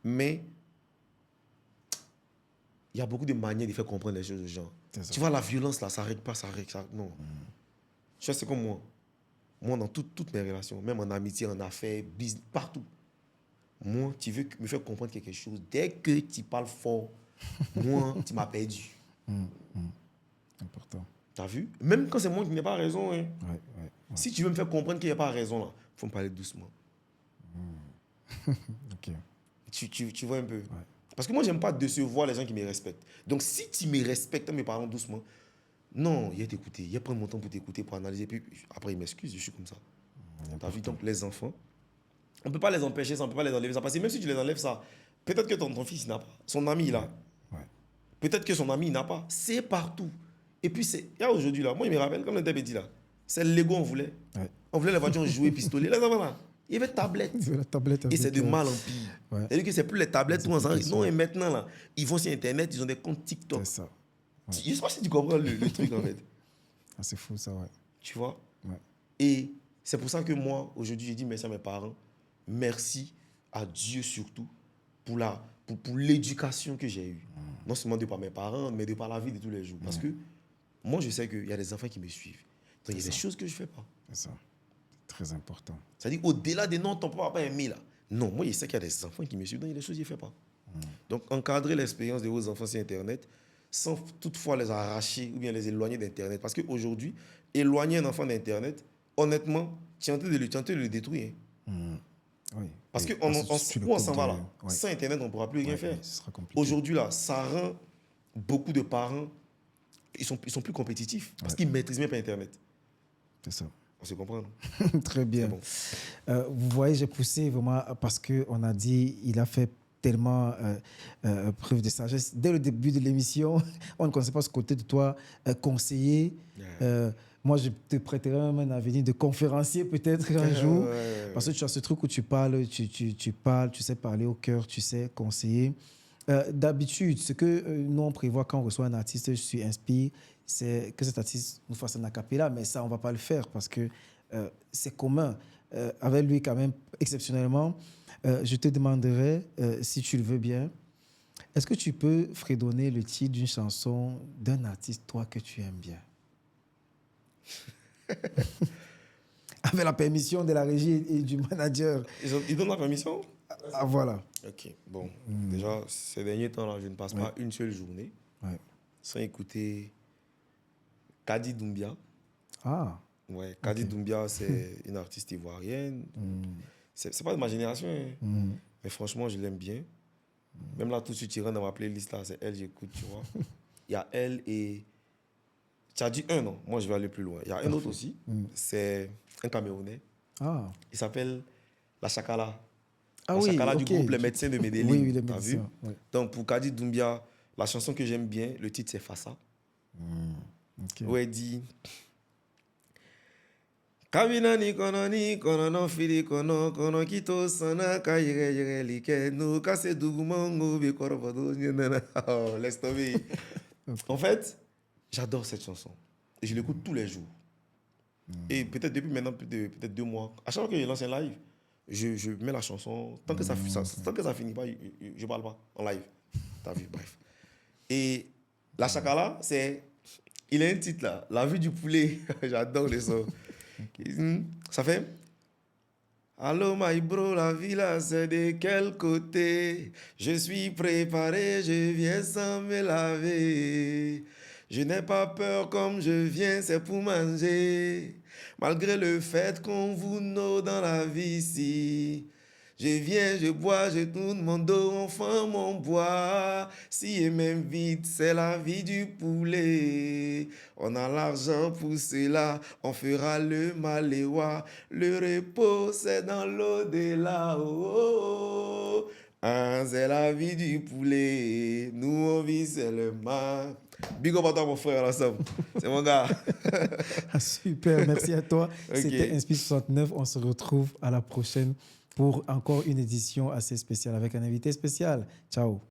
mais il y a beaucoup de manières de faire comprendre les choses aux gens. Tu vois, la violence, là, ça ne règle pas, ça règle. Non. Tu vois, c'est comme moi. Moi, dans toutes mes relations, même en amitié, en affaires, business, partout. Moi, tu veux me faire comprendre quelque chose. Dès que tu parles fort, moi, tu m'as perdu. Important. Tu as vu? Même quand c'est moi qui n'ai pas raison. Hein. Ouais. Si tu veux me faire comprendre qu'il n'y a pas raison, il faut me parler doucement. Ok. Tu vois un peu? Parce que moi, je n'aime pas décevoir les gens qui me respectent. Donc, si tu me respectes en me parlant doucement, non, il y a t'écouter, il y a prendre mon temps pour t'écouter, pour analyser. Puis après, il m'excuse, je suis comme ça. Tu as vu? Donc, les enfants, on ne peut pas les empêcher, ça, on ne peut pas les enlever ça. Parce que même si tu les enlèves ça, peut-être que ton fils n'a pas. Son ami, il a. Peut-être que son ami, il n'a pas. C'est partout. Et puis, il y a aujourd'hui, là, moi, il me rappelle, comme le était dit là, c'est le Lego, on voulait. On voulait les voitures jouer pistolet. Là, là, il y avait tablette. Et c'est de mal en pire. C'est-à-dire que c'est plus les tablettes tout ensemble. Non, et maintenant, là, ils vont sur Internet, ils ont des comptes TikTok. C'est ça. Je ne sais pas si tu comprends le truc, en fait. C'est fou, ça, ouais. Tu vois? Et c'est pour ça que moi, aujourd'hui, j'ai dit merci à mes parents. Merci à Dieu surtout pour l'éducation que j'ai eue. Non seulement de par mes parents, mais de par la vie de tous les jours. Parce que moi, je sais qu'il y a des enfants qui me suivent. Donc, il y a des choses que je ne fais pas. C'est ça. Très important. C'est-à-dire, au-delà des non, ton papa n'a pas aimé, là. Non, moi, je sais qu'il y a des enfants qui me suivent. Donc, il y a des choses que je ne fais pas. Donc, encadrer l'expérience de vos enfants sur Internet sans toutefois les arracher ou bien les éloigner d'Internet. Parce qu'aujourd'hui, éloigner un enfant d'Internet, honnêtement, tu es en train de le détruire. Oui. Parce qu'on s'en va là. Sans Internet, on ne pourra plus rien faire. Aujourd'hui, là, ça rend beaucoup de parents, ils sont plus compétitifs parce qu'ils ne maîtrisent même pas Internet. C'est ça. On se comprend, non? Très bien. Bon. Vous voyez, j'ai poussé vraiment parce qu'on a dit il a fait tellement preuve de sagesse. Dès le début de l'émission, on ne connaissait pas ce côté de toi, conseiller. Moi, je te prêterai même un avenir de conférencier peut-être un jour. Parce que tu as ce truc où tu parles, tu parles, tu sais parler au cœur, tu sais conseiller. D'habitude, ce que nous, on prévoit quand on reçoit un artiste sur Inspire, c'est que cet artiste nous fasse un a cappella, mais ça, on ne va pas le faire parce que c'est commun. Avec lui, quand même, exceptionnellement, je te demanderai, si tu le veux bien, est-ce que tu peux fredonner le titre d'une chanson d'un artiste, toi, que tu aimes bien? Avec la permission de la régie et du manager. Ils donnent la permission? Ah, voilà. Ok, bon. Déjà, ces derniers temps-là, je ne passe pas une seule journée Ouais. sans écouter Kadi Doumbia. Ah, Ouais, Kadi Doumbia, c'est une artiste ivoirienne. C'est pas de ma génération, hein. Mais franchement, je l'aime bien. Même là, tout de suite, tu rentres dans ma playlist, là, c'est elle, j'écoute, tu vois. Il y a elle et... Tu as dit un, non? Moi, je vais aller plus loin. Il y a un autre aussi. C'est un Camerounais. ah. Il s'appelle La Chakala. Ah La oui, Chakala du ok. groupe Les Médecins de Oui, Medellín. oui, les T'as vu? médecins. Oui. Donc, pour Kadi Doumbia, la chanson que j'aime bien, le titre, c'est Fassa. Ok. Où elle dit... Kabinani kononi konono fili kono kito sana ka yere like no kase dugumongo be korobodo nyenana. Oh, laisse tomber. En fait, j'adore cette chanson. Et je l'écoute tous les jours. Et peut-être depuis maintenant, peut-être 2 mois, à chaque fois que je lance un live, je mets la chanson. Tant que tant que ça finit pas, je parle pas en live. T'as vu, bref. Et la chakala, c'est... Il a un titre là, La vue du poulet. J'adore les sons. Ça fait... Allô, my bro, la villa, c'est de quel côté? Je suis préparé, je viens sans me laver. Je n'ai pas peur comme je viens, c'est pour manger. Malgré le fait qu'on vous noie dans la vie ici. Je viens, je bois, je tourne mon dos, enfin mon bois. Si et même vite, c'est la vie du poulet. On a l'argent pour cela, on fera le maléwa. Le repos, c'est dans l'au-delà. Oh, oh, oh. Ah, c'est la vie du poulet. Nous, on vit seulement. Big up à toi, mon frère, ensemble. C'est mon gars. Ah, super, merci à toi. Ok. C'était Inspi 69. On se retrouve à la prochaine pour encore une édition assez spéciale avec un invité spécial. Ciao.